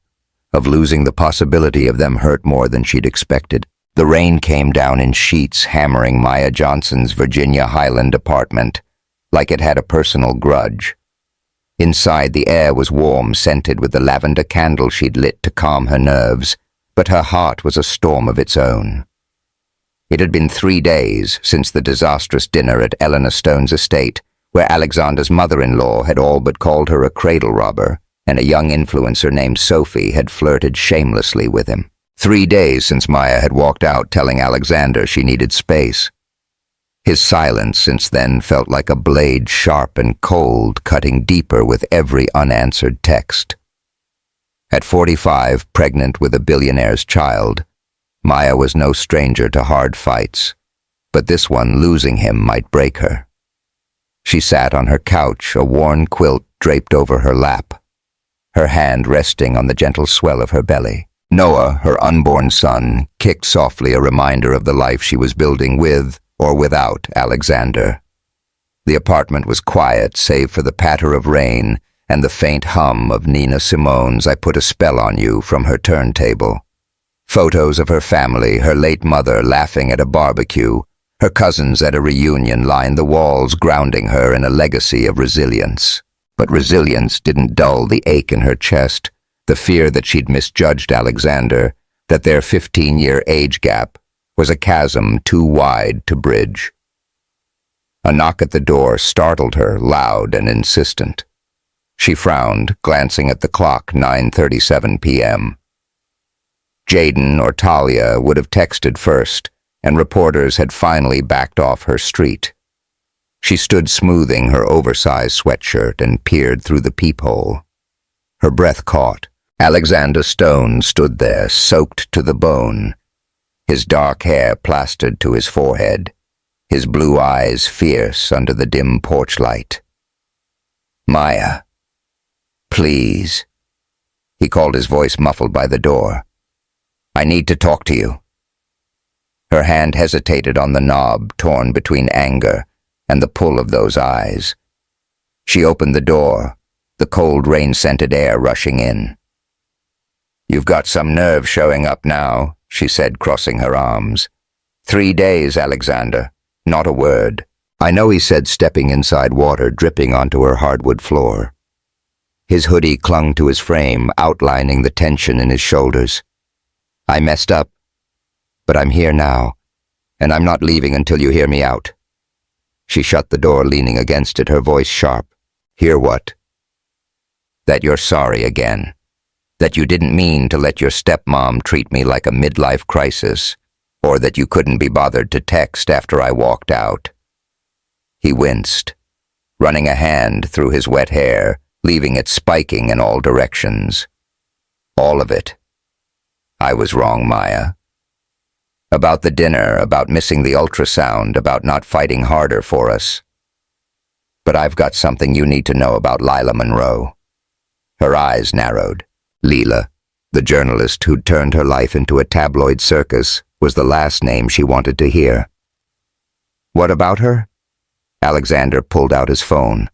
of losing the possibility of them, hurt more than she'd expected. The rain came down in sheets, hammering Maya Johnson's Virginia Highland apartment, like it had a personal grudge. Inside, the air was warm, scented with the lavender candle she'd lit to calm her nerves, but her heart was a storm of its own. It had been 3 days since the disastrous dinner at Eleanor Stone's estate, where Alexander's mother-in-law had all but called her a cradle robber, and a young influencer named Sophie had flirted shamelessly with him. 3 days since Maya had walked out telling Alexander she needed space. His silence since then felt like a blade, sharp and cold, cutting deeper with every unanswered text. At 45, pregnant with a billionaire's child, Maya was no stranger to hard fights, but this one, losing him, might break her. She sat on her couch, a worn quilt draped over her lap, her hand resting on the gentle swell of her belly. Noah, her unborn son, kicked softly, a reminder of the life she was building with or without Alexander. The apartment was quiet, save for the patter of rain and the faint hum of Nina Simone's "I Put a Spell on You" from her turntable. Photos of her family, her late mother laughing at a barbecue, her cousins at a reunion lined the walls, grounding her in a legacy of resilience. But resilience didn't dull the ache in her chest, the fear that she'd misjudged Alexander, that their 15-year age gap was a chasm too wide to bridge. A knock at the door startled her, loud and insistent. She frowned, glancing at the clock, 9:37 p.m. Jaden or Talia would have texted first, and reporters had finally backed off her street. She stood smoothing her oversized sweatshirt and peered through the peephole. Her breath caught. Alexander Stone stood there, soaked to the bone, his dark hair plastered to his forehead, his blue eyes fierce under the dim porch light. "Maya, please," he called, his voice muffled by the door. "I need to talk to you." Her hand hesitated on the knob, torn between anger and the pull of those eyes. She opened the door, the cold rain-scented air rushing in. "You've got some nerve showing up now," she said, crossing her arms. 3 days, Alexander. Not a word." "I know," he said, stepping inside, water dripping onto her hardwood floor. His hoodie clung to his frame, outlining the tension in his shoulders. "I messed up, but I'm here now, and I'm not leaving until you hear me out." She shut the door, leaning against it, her voice sharp. "Hear what?" "That you're sorry again. That you didn't mean to let your stepmom treat me like a midlife crisis, or that you couldn't be bothered to text after I walked out." He winced, running a hand through his wet hair, leaving it spiking in all directions. "All of it. I was wrong, Maya. About the dinner, about missing the ultrasound, about not fighting harder for us. But I've got something you need to know about Lila Monroe." Her eyes narrowed. Leela, the journalist who'd turned her life into a tabloid circus, was the last name she wanted to hear. "What about her?" Alexander pulled out his phone,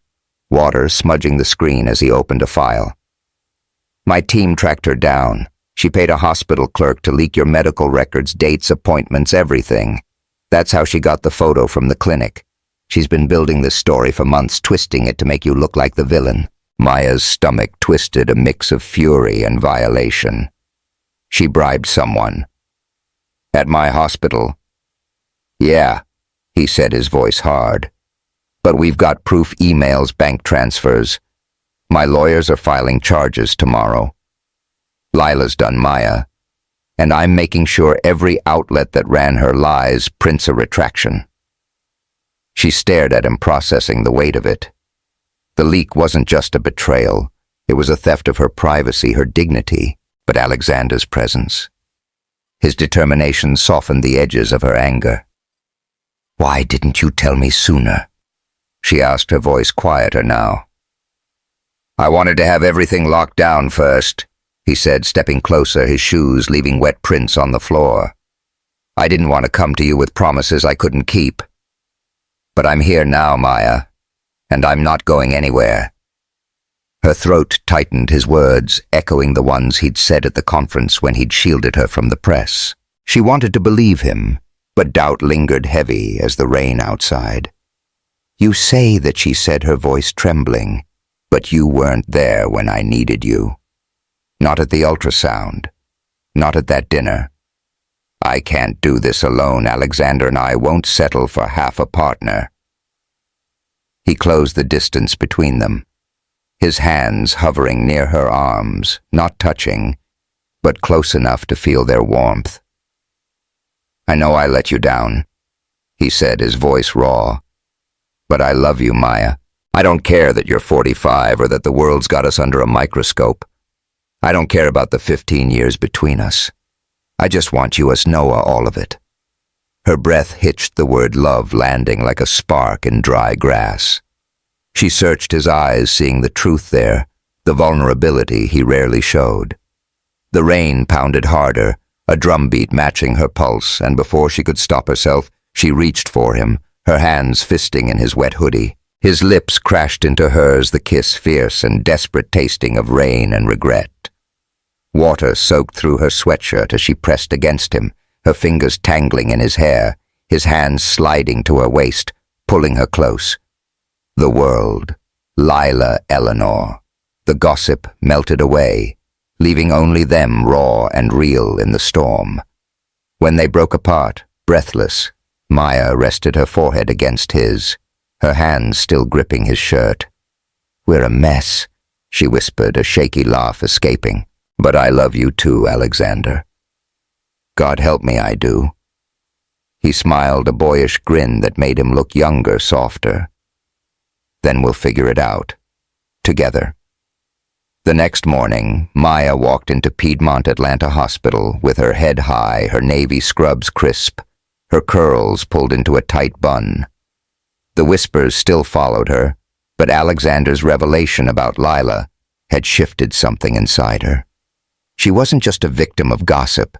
water smudging the screen as he opened a file. "My team tracked her down. She paid a hospital clerk to leak your medical records, dates, appointments, everything. That's how she got the photo from the clinic. She's been building this story for months, twisting it to make you look like the villain." Maya's stomach twisted, a mix of fury and violation. "She bribed someone." "At my hospital?" "Yeah," he said, his voice hard. "But we've got proof, emails, bank transfers. My lawyers are filing charges tomorrow. Lila's done Maya, and I'm making sure every outlet that ran her lies prints a retraction." She stared at him, processing the weight of it. The leak wasn't just a betrayal. It was a theft of her privacy, her dignity, but Alexander's presence. His determination softened the edges of her anger. "Why didn't you tell me sooner?" she asked, her voice quieter now. "I wanted to have everything locked down first," he said, stepping closer, his shoes leaving wet prints on the floor. "I didn't want to come to you with promises I couldn't keep. But I'm here now, Maya, and I'm not going anywhere." Her throat tightened, his words echoing the ones he'd said at the conference when he'd shielded her from the press. She wanted to believe him, but doubt lingered heavy as the rain outside. "You say that," she said, her voice trembling, "but you weren't there when I needed you. Not at the ultrasound. Not at that dinner. I can't do this alone. Alexander and I won't settle for half a partner." He closed the distance between them, his hands hovering near her arms, not touching, but close enough to feel their warmth. "I know I let you down," he said, his voice raw. "But I love you, Maya. I don't care that you're 45 or that the world's got us under a microscope. I don't care about the 15 years between us. I just want you as Noah, all of it." Her breath hitched, the word love landing like a spark in dry grass. She searched his eyes, seeing the truth there, the vulnerability he rarely showed. The rain pounded harder, a drumbeat matching her pulse, and before she could stop herself, she reached for him, her hands fisting in his wet hoodie. His lips crashed into hers, the kiss fierce and desperate, tasting of rain and regret. Water soaked through her sweatshirt as she pressed against him, her fingers tangling in his hair, his hands sliding to her waist, pulling her close. The world, Lila, Eleanor. The gossip melted away, leaving only them raw and real in the storm. When they broke apart, breathless, Maya rested her forehead against his, her hands still gripping his shirt. "We're a mess," she whispered, a shaky laugh escaping. "But I love you too, Alexander." "God help me, I do." He smiled, a boyish grin that made him look younger, softer. "Then we'll figure it out. Together." The next morning, Maya walked into Piedmont Atlanta Hospital with her head high, her navy scrubs crisp, her curls pulled into a tight bun. The whispers still followed her, but Alexander's revelation about Lila had shifted something inside her. She wasn't just a victim of gossip.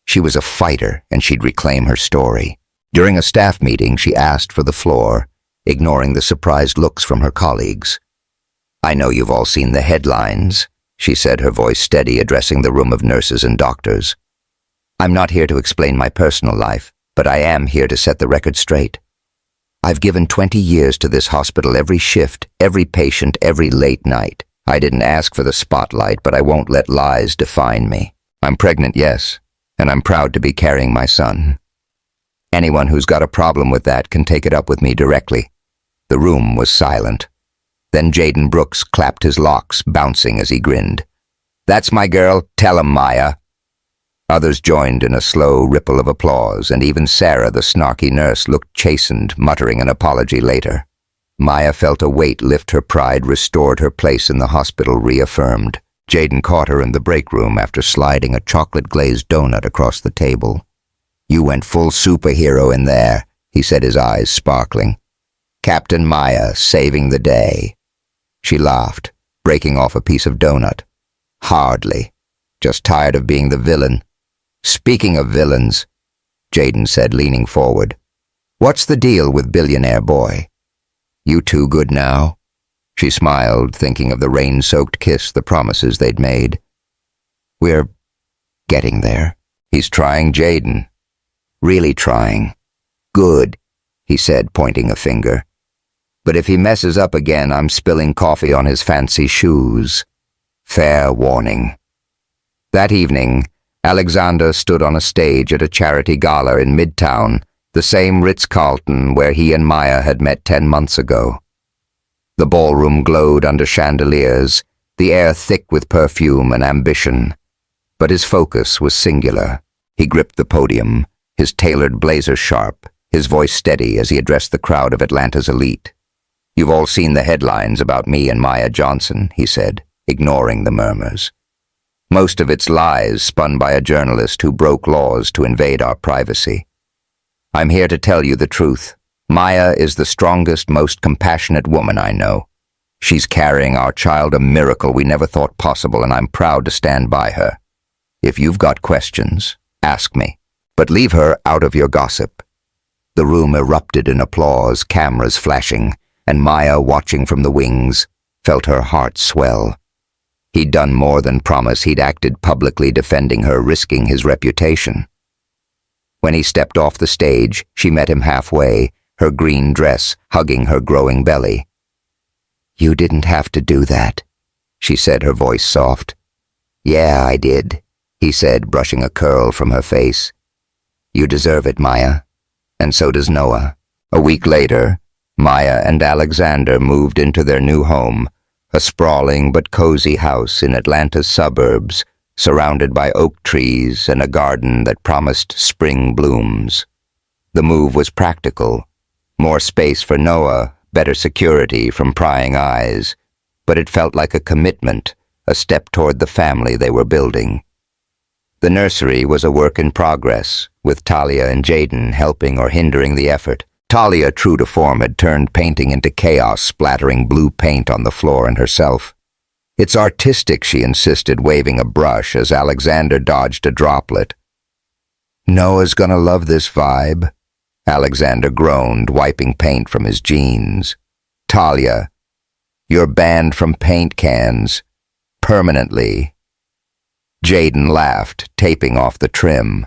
She was a fighter, and she'd reclaim her story. During a staff meeting, she asked for the floor, ignoring the surprised looks from her colleagues. "I know you've all seen the headlines," she said, her voice steady, addressing the room of nurses and doctors. "I'm not here to explain my personal life, but I am here to set the record straight. I've given 20 years to this hospital, every shift, every patient, every late night. I didn't ask for the spotlight, but I won't let lies define me. I'm pregnant, yes, and I'm proud to be carrying my son. Anyone who's got a problem with that can take it up with me directly." The room was silent. Then Jaden Brooks clapped his locks, bouncing as he grinned. "That's my girl, tell him, Maya." Others joined in a slow ripple of applause, and even Sarah, the snarky nurse, looked chastened, muttering an apology later. Maya felt a weight lift her pride, restored her place in the hospital, reaffirmed. Jaden caught her in the break room after sliding a chocolate-glazed donut across the table. "You went full superhero in there," he said, his eyes sparkling. "Captain Maya, saving the day." She laughed, breaking off a piece of donut. "Hardly. Just tired of being the villain." "Speaking of villains," Jaden said, leaning forward, "what's the deal with billionaire boy? You two good now?" She smiled, thinking of the rain-soaked kiss, the promises they'd made. "We're getting there." "He's trying, Jaden." "Really trying." "Good," he said, pointing a finger. "But if he messes up again, I'm spilling coffee on his fancy shoes." Fair warning. That evening, Alexander stood on a stage at a charity gala in Midtown, the same Ritz-Carlton where he and Maya had met 10 months ago. The ballroom glowed under chandeliers, the air thick with perfume and ambition. But his focus was singular. He gripped the podium, his tailored blazer sharp, his voice steady as he addressed the crowd of Atlanta's elite. "You've all seen the headlines about me and Maya Johnson," he said, ignoring the murmurs. "Most of it's lies spun by a journalist who broke laws to invade our privacy. I'm here to tell you the truth. Maya is the strongest, most compassionate woman I know. She's carrying our child, a miracle we never thought possible, and I'm proud to stand by her. If you've got questions, ask me, but leave her out of your gossip." The room erupted in applause, cameras flashing, and Maya, watching from the wings, felt her heart swell. He'd done more than promise. He'd acted publicly, defending her, risking his reputation. When he stepped off the stage, she met him halfway, her green dress hugging her growing belly. "You didn't have to do that," she said, her voice soft. "Yeah, I did," he said, brushing a curl from her face. "You deserve it, Maya. And so does Noah." A week later, Maya and Alexander moved into their new home, a sprawling but cozy house in Atlanta's suburbs, surrounded by oak trees and a garden that promised spring blooms. The move was practical. More space for Noah, better security from prying eyes, but it felt like a commitment, a step toward the family they were building. The nursery was a work in progress, with Talia and Jaden helping or hindering the effort. Talia, true to form, had turned painting into chaos, splattering blue paint on the floor and herself. It's artistic, she insisted, waving a brush as Alexander dodged a droplet. Noah's gonna love this vibe, Alexander groaned, wiping paint from his jeans. Talia, you're banned from paint cans. Permanently. Jaden laughed, taping off the trim.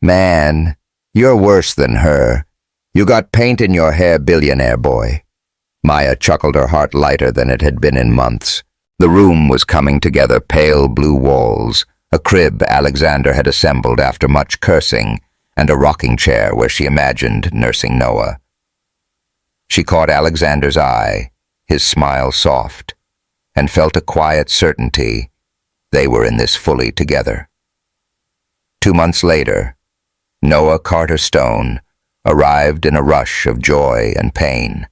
Man, you're worse than her. You got paint in your hair, billionaire boy. Maya chuckled, her heart lighter than it had been in months. The room was coming together, pale blue walls, a crib Alexander had assembled after much cursing, and a rocking chair where she imagined nursing Noah. She caught Alexander's eye, his smile soft, and felt a quiet certainty they were in this fully together. 2 months later, Noah Carter Stone arrived in a rush of joy and pain.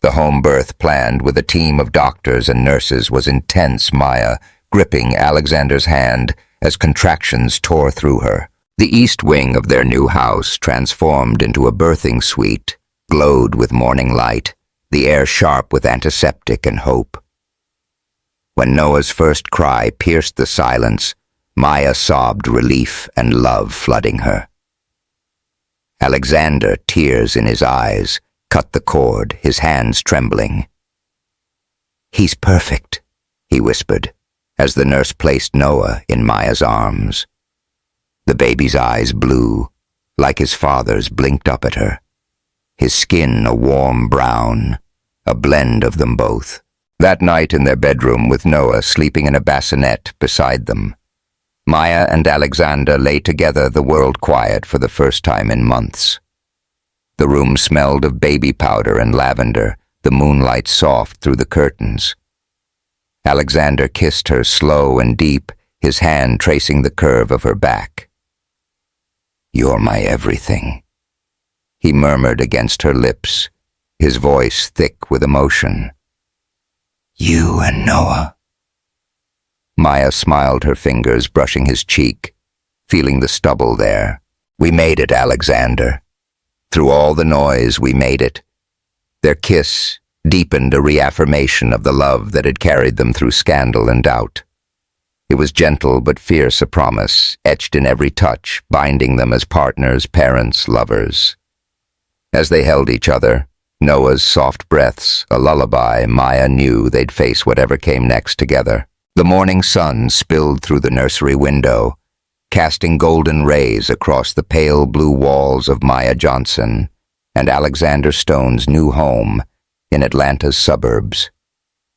The home birth planned with a team of doctors and nurses was intense, Maya gripping Alexander's hand as contractions tore through her. The east wing of their new house, transformed into a birthing suite, glowed with morning light, the air sharp with antiseptic and hope. When Noah's first cry pierced the silence, Maya sobbed relief and love flooding her. Alexander, tears in his eyes, cut the cord, his hands trembling. "He's perfect," he whispered, as the nurse placed Noah in Maya's arms. The baby's eyes, blue, like his father's, blinked up at her. His skin a warm brown, a blend of them both. That night in their bedroom, with Noah sleeping in a bassinet beside them, Maya and Alexander lay together, the world quiet for the first time in months. The room smelled of baby powder and lavender, the moonlight soft through the curtains. Alexander kissed her slow and deep, his hand tracing the curve of her back. "You're my everything," he murmured against her lips, his voice thick with emotion. "You and Noah." Maya smiled, her fingers brushing his cheek, feeling the stubble there. "We made it, Alexander. Through all the noise, we made it." Their kiss deepened, a reaffirmation of the love that had carried them through scandal and doubt. It was gentle but fierce, a promise, etched in every touch, binding them as partners, parents, lovers. As they held each other, Noah's soft breaths a lullaby, Maya knew they'd face whatever came next together. The morning sun spilled through the nursery window, casting golden rays across the pale blue walls of Maya Johnson and Alexander Stone's new home in Atlanta's suburbs.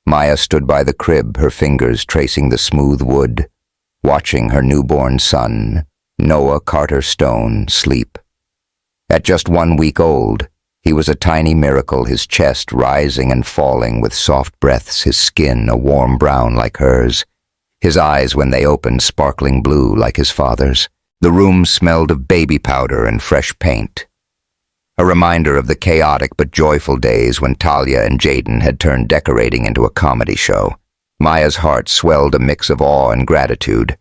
Maya stood by the crib, her fingers tracing the smooth wood, watching her newborn son, Noah Carter Stone, sleep. At just 1 week old, he was a tiny miracle, his chest rising and falling with soft breaths, his skin a warm brown like hers, his eyes, when they opened, sparkling blue like his father's. The room smelled of baby powder and fresh paint, a reminder of the chaotic but joyful days when Talia and Jaden had turned decorating into a comedy show. Maya's heart swelled, a mix of awe and gratitude.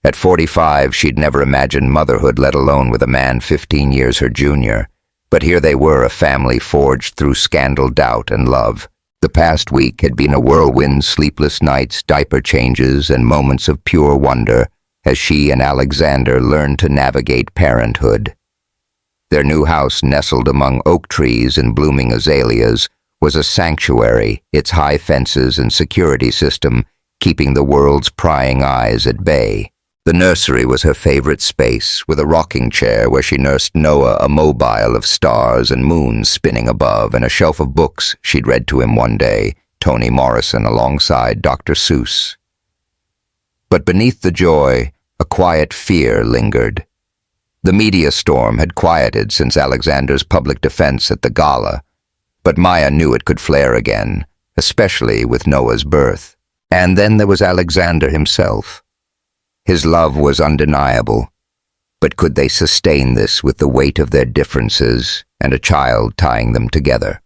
At 45, she'd never imagined motherhood, let alone with a man 15 years her junior. But here they were, a family forged through scandal, doubt, and love. The past week had been a whirlwind, sleepless nights, diaper changes, and moments of pure wonder as she and Alexander learned to navigate parenthood. Their new house, nestled among oak trees and blooming azaleas, was a sanctuary, its high fences and security system keeping the world's prying eyes at bay. The nursery was her favorite space, with a rocking chair where she nursed Noah, a mobile of stars and moons spinning above, and a shelf of books she'd read to him one day, Toni Morrison alongside Dr. Seuss. But beneath the joy, a quiet fear lingered. The media storm had quieted since Alexander's public defense at the gala, but Maya knew it could flare again, especially with Noah's birth. And then there was Alexander himself. His love was undeniable, but could they sustain this with the weight of their differences and a child tying them together?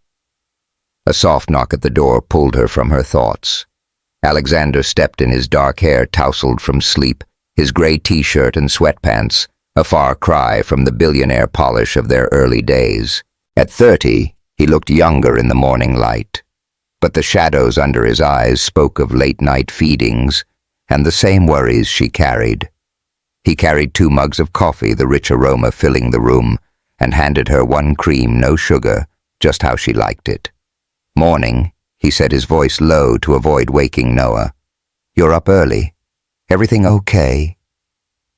A soft knock at the door pulled her from her thoughts. Alexander stepped in, his dark hair tousled from sleep, his gray t-shirt and sweatpants, a far cry from the billionaire polish of their early days. At 30, he looked younger in the morning light, but the shadows under his eyes spoke of late-night feedings and the same worries she carried. He carried 2 mugs of coffee, the rich aroma filling the room, and handed her 1 cream, no sugar, just how she liked it. "Morning," he said, his voice low to avoid waking Noah. "You're up early. Everything okay?"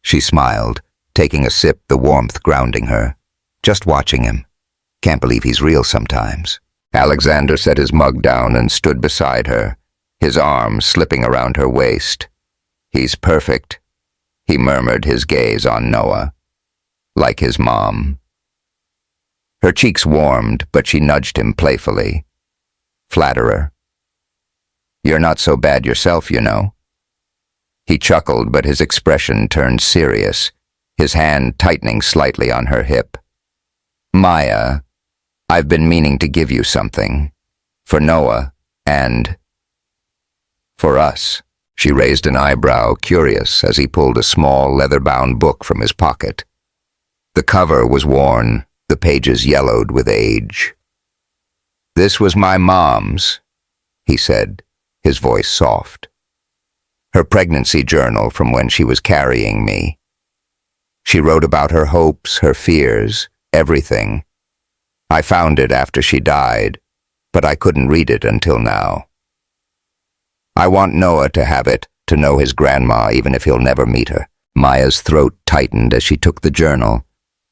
She smiled, taking a sip, the warmth grounding her. "Just watching him. Can't believe he's real sometimes." Alexander set his mug down and stood beside her, his arm slipping around her waist. "He's perfect," he murmured, his gaze on Noah. "Like his mom." Her cheeks warmed, but she nudged him playfully. "Flatterer. You're not so bad yourself, you know." He chuckled, but his expression turned serious, his hand tightening slightly on her hip. "Maya, I've been meaning to give you something. For Noah, and for us." She raised an eyebrow, curious, as he pulled a small, leather-bound book from his pocket. The cover was worn, the pages yellowed with age. "This was my mom's," he said, his voice soft. "Her pregnancy journal from when she was carrying me. She wrote about her hopes, her fears, everything. I found it after she died, but I couldn't read it until now. I want Noah to have it, to know his grandma, even if he'll never meet her." Maya's throat tightened as she took the journal,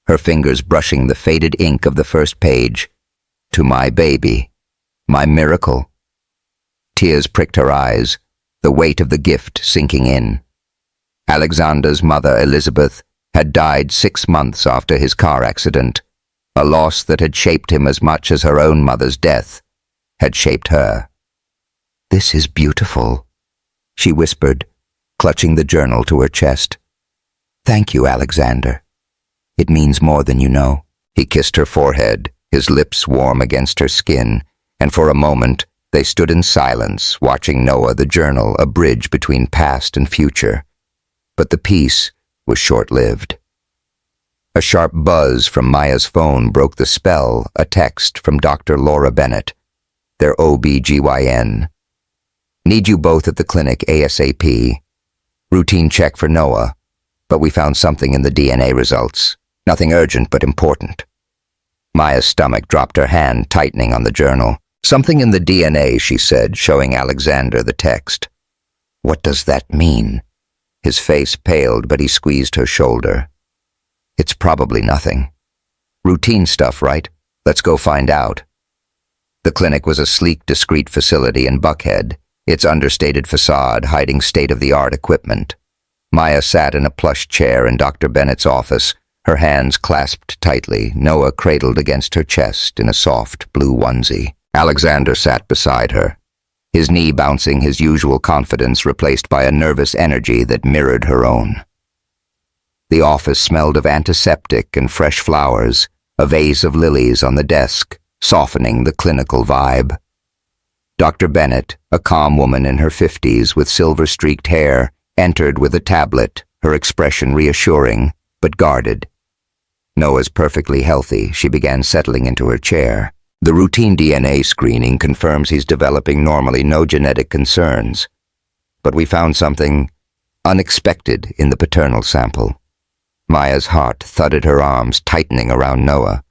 her fingers brushing the faded ink of the first page. "To my baby, my miracle." Tears pricked her eyes, the weight of the gift sinking in. Alexander's mother, Elizabeth, had died 6 months after his car accident, a loss that had shaped him as much as her own mother's death had shaped her. "This is beautiful," she whispered, clutching the journal to her chest. "Thank you, Alexander. It means more than you know." He kissed her forehead, his lips warm against her skin, and for a moment they stood in silence, watching Noah, the journal, a bridge between past and future. But the peace was short-lived. A sharp buzz from Maya's phone broke the spell, a text from Dr. Laura Bennett, their OB-GYN. "Need you both at the clinic ASAP. Routine check for Noah, but we found something in the DNA results. Nothing urgent, but important." Maya's stomach dropped, her hand tightening on the journal. "Something in the DNA," she said, showing Alexander the text. "What does that mean?" His face paled, but he squeezed her shoulder. "It's probably nothing. Routine stuff, right? Let's go find out." The clinic was a sleek, discreet facility in Buckhead, its understated facade hiding state-of-the-art equipment. Maya sat in a plush chair in Dr. Bennett's office, her hands clasped tightly, Noah cradled against her chest in a soft blue onesie. Alexander sat beside her, his knee bouncing, his usual confidence replaced by a nervous energy that mirrored her own. The office smelled of antiseptic and fresh flowers, a vase of lilies on the desk, softening the clinical vibe. Dr. Bennett, a calm woman in her 50s with silver-streaked hair, entered with a tablet, her expression reassuring, but guarded. Noah's perfectly healthy, she began settling into her chair. "The routine DNA screening confirms he's developing normally, no genetic concerns. But we found something unexpected in the paternal sample." Maya's heart thudded, her arms tightening around Noah.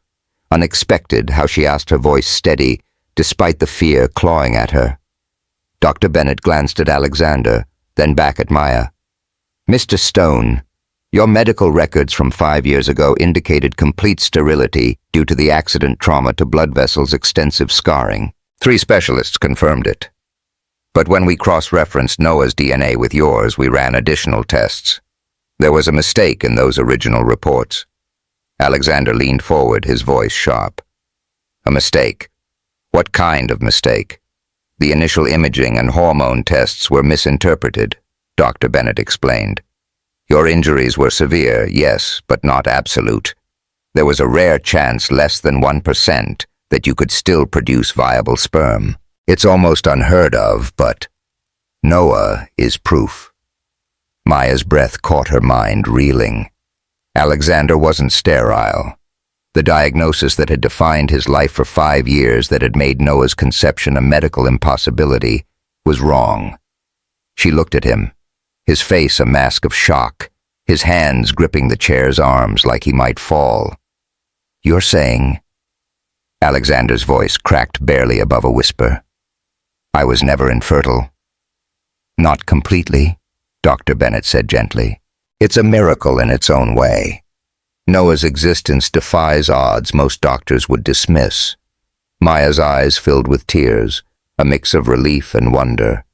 Unexpected, how she asked, her voice steady, despite the fear clawing at her. Dr. Bennett glanced at Alexander, then back at Maya. "Mr. Stone, your medical records from 5 years ago indicated complete sterility due to the accident trauma to blood vessels, extensive scarring. 3 specialists confirmed it. But when we cross-referenced Noah's DNA with yours, we ran additional tests. There was a mistake in those original reports." Alexander leaned forward, his voice sharp. "A mistake? What kind of mistake?" "The initial imaging and hormone tests were misinterpreted," Dr. Bennett explained. "Your injuries were severe, yes, but not absolute. There was a rare chance, less than 1%, that you could still produce viable sperm. It's almost unheard of, but Noah is proof." Maya's breath caught her mind, reeling. Alexander wasn't sterile. The diagnosis that had defined his life for 5 years, that had made Noah's conception a medical impossibility, was wrong. She looked at him, his face a mask of shock, his hands gripping the chair's arms like he might fall. "You're saying—" Alexander's voice cracked barely above a whisper. "I was never infertile." "Not completely," Dr. Bennett said gently. "It's a miracle in its own way. Noah's existence defies odds most doctors would dismiss." Maya's eyes filled with tears, a mix of relief and wonder.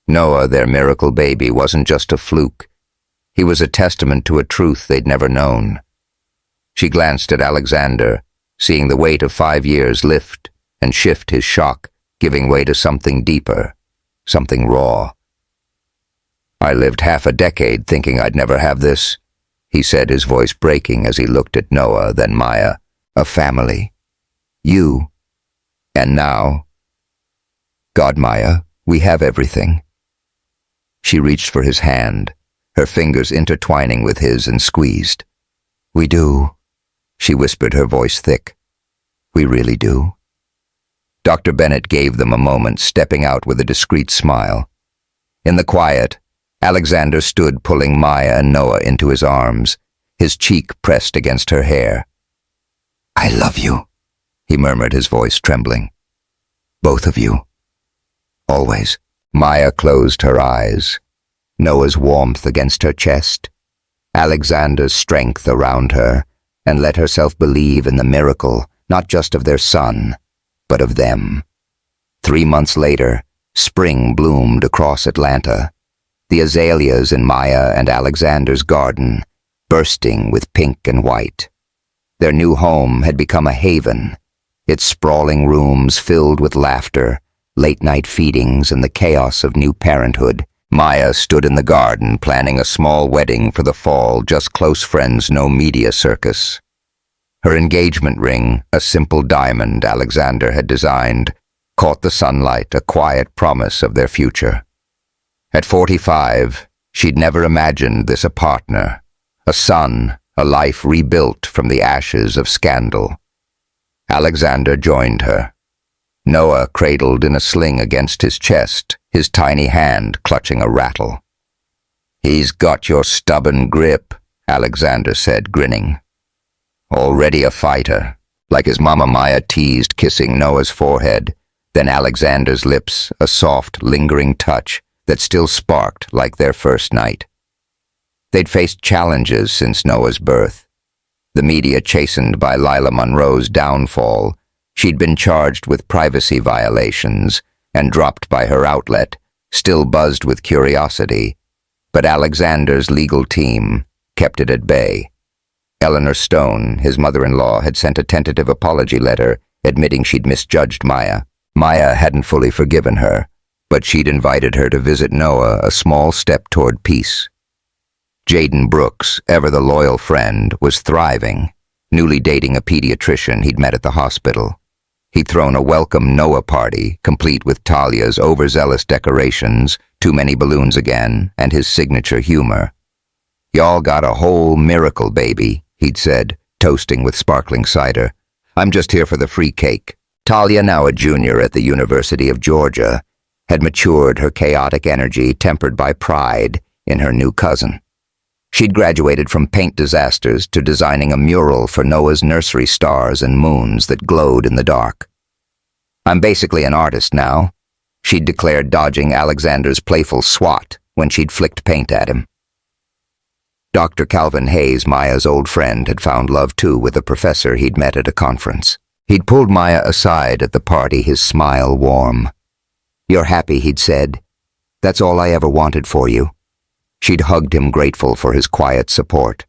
Noah, their miracle baby, wasn't just a fluke. He was a testament to a truth they'd never known. She glanced at Alexander, seeing the weight of 5 years lift and shift his shock, giving way to something deeper, something raw. "I lived half a decade thinking I'd never have this," he said, his voice breaking as he looked at Noah, then Maya. "A family. You. And now—" "God, Maya, we have everything." She reached for his hand, her fingers intertwining with his, and squeezed. "We do," she whispered, her voice thick. "We really do." Dr. Bennett gave them a moment, stepping out with a discreet smile. In the quiet, Alexander stood pulling Maya and Noah into his arms, his cheek pressed against her hair. "I love you," he murmured, his voice trembling. "Both of you. Always." Maya closed her eyes, Noah's warmth against her chest, Alexander's strength around her, and let herself believe in the miracle, not just of their son, but of them. 3 months later, spring bloomed across Atlanta, the azaleas in Maya and Alexander's garden, bursting with pink and white. Their new home had become a haven, its sprawling rooms filled with laughter, late-night feedings, and the chaos of new parenthood. Maya stood in the garden planning a small wedding for the fall, just close friends, no media circus. Her engagement ring, a simple diamond Alexander had designed, caught the sunlight, a quiet promise of their future. At 45, she'd never imagined this: a partner, a son, a life rebuilt from the ashes of scandal. Alexander joined her. Noah cradled in a sling against his chest, his tiny hand clutching a rattle. "He's got your stubborn grip," Alexander said, grinning. "Already a fighter," like his mama. Maya teased, kissing Noah's forehead, then Alexander's lips, a soft, lingering touch that still sparked like their first night. They'd faced challenges since Noah's birth. The media chastened by Lila Monroe's downfall. She'd been charged with privacy violations and dropped by her outlet, still buzzed with curiosity. But Alexander's legal team kept it at bay. Eleanor Stone, his mother-in-law, had sent a tentative apology letter admitting she'd misjudged Maya. Maya hadn't fully forgiven her, but she'd invited her to visit Noah, a small step toward peace. Jaden Brooks, ever the loyal friend, was thriving, newly dating a pediatrician he'd met at the hospital. He'd thrown a welcome Noah party, complete with Talia's overzealous decorations, too many balloons again, and his signature humor. "Y'all got a whole miracle baby," he'd said, toasting with sparkling cider. "I'm just here for the free cake." Talia, now a junior at the University of Georgia, had matured, her chaotic energy tempered by pride in her new cousin. She'd graduated from paint disasters to designing a mural for Noah's nursery stars and moons that glowed in the dark. "I'm basically an artist now," she'd declared, dodging Alexander's playful swat when she'd flicked paint at him. Dr. Calvin Hayes, Maya's old friend, had found love too with a professor he'd met at a conference. He'd pulled Maya aside at the party, his smile warm. "You're happy," he'd said. "That's all I ever wanted for you." She'd hugged him, grateful for his quiet support.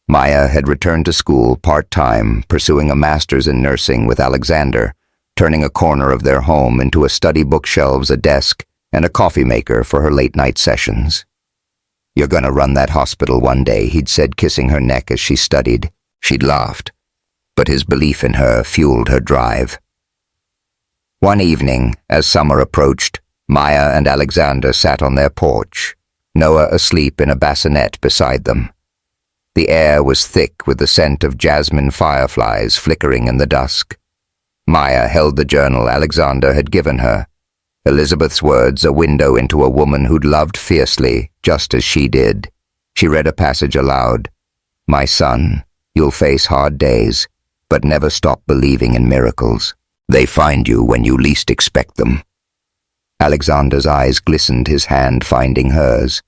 Maya had returned to school part-time, pursuing a master's in nursing with Alexander, turning a corner of their home into a study bookshelves, a desk, and a coffee maker for her late-night sessions. "You're gonna run that hospital one day," he'd said, kissing her neck as she studied. She'd laughed, but his belief in her fueled her drive. One evening, as summer approached, Maya and Alexander sat on their porch, Noah asleep in a bassinet beside them. The air was thick with the scent of jasmine fireflies flickering in the dusk. Maya held the journal Alexander had given her. Elizabeth's words, a window into a woman who'd loved fiercely, just as she did. She read a passage aloud. "My son, you'll face hard days, but never stop believing in miracles. They find you when you least expect them." Alexander's eyes glistened, his hand finding hers.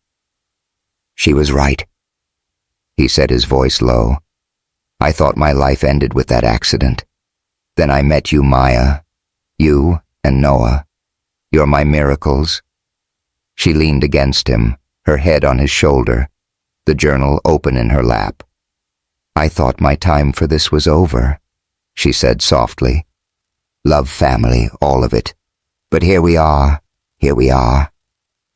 "She was right," he said, his voice low. "I thought my life ended with that accident. Then I met you, Maya. You and Noah. You're my miracles." She leaned against him, her head on his shoulder, the journal open in her lap. "I thought my time for this was over," she said softly. "Love, family, all of it. But here we are,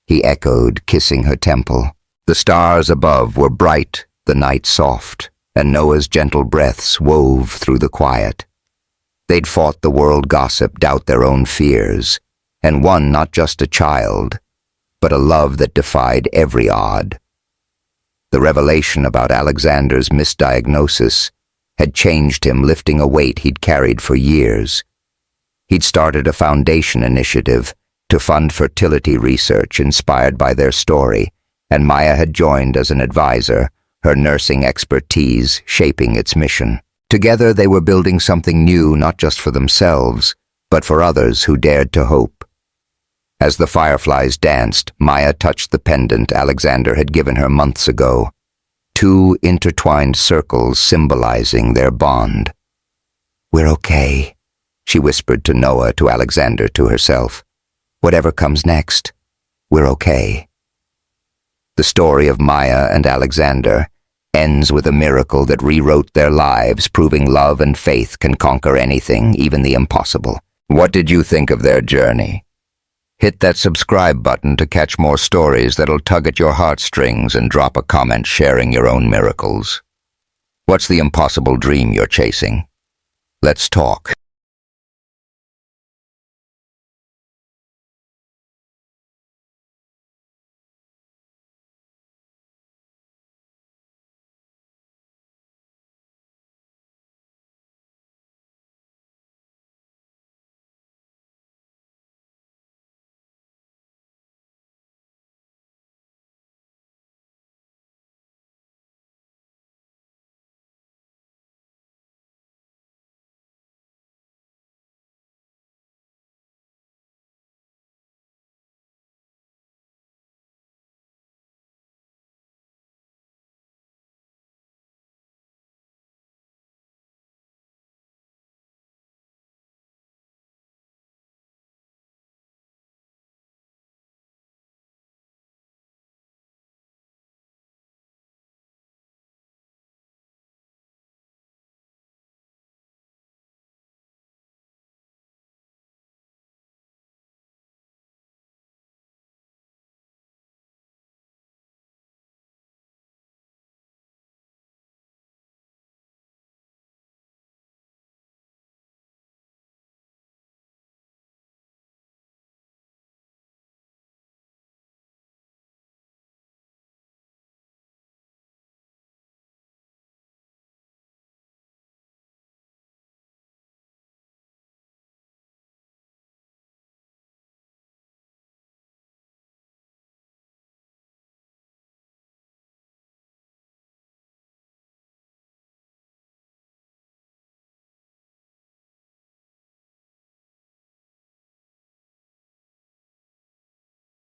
he echoed, kissing her temple. The stars above were bright, the night soft, and Noah's gentle breaths wove through the quiet. They'd fought the world gossip, doubt their own fears, and won not just a child, but a love that defied every odd. The revelation about Alexander's misdiagnosis had changed him, lifting a weight he'd carried for years. He'd started a foundation initiative to fund fertility research inspired by their story, and Maya had joined as an advisor, her nursing expertise shaping its mission. Together they were building something new, not just for themselves, but for others who dared to hope. As the fireflies danced, Maya touched the pendant Alexander had given her months ago, two intertwined circles symbolizing their bond. "We're okay," she whispered to Noah, to Alexander, to herself. "Whatever comes next, we're okay." The story of Maya and Alexander ends with a miracle that rewrote their lives, proving love and faith can conquer anything, even the impossible. What did you think of their journey? Hit that subscribe button to catch more stories that'll tug at your heartstrings, and drop a comment sharing your own miracles. What's the impossible dream you're chasing? Let's talk.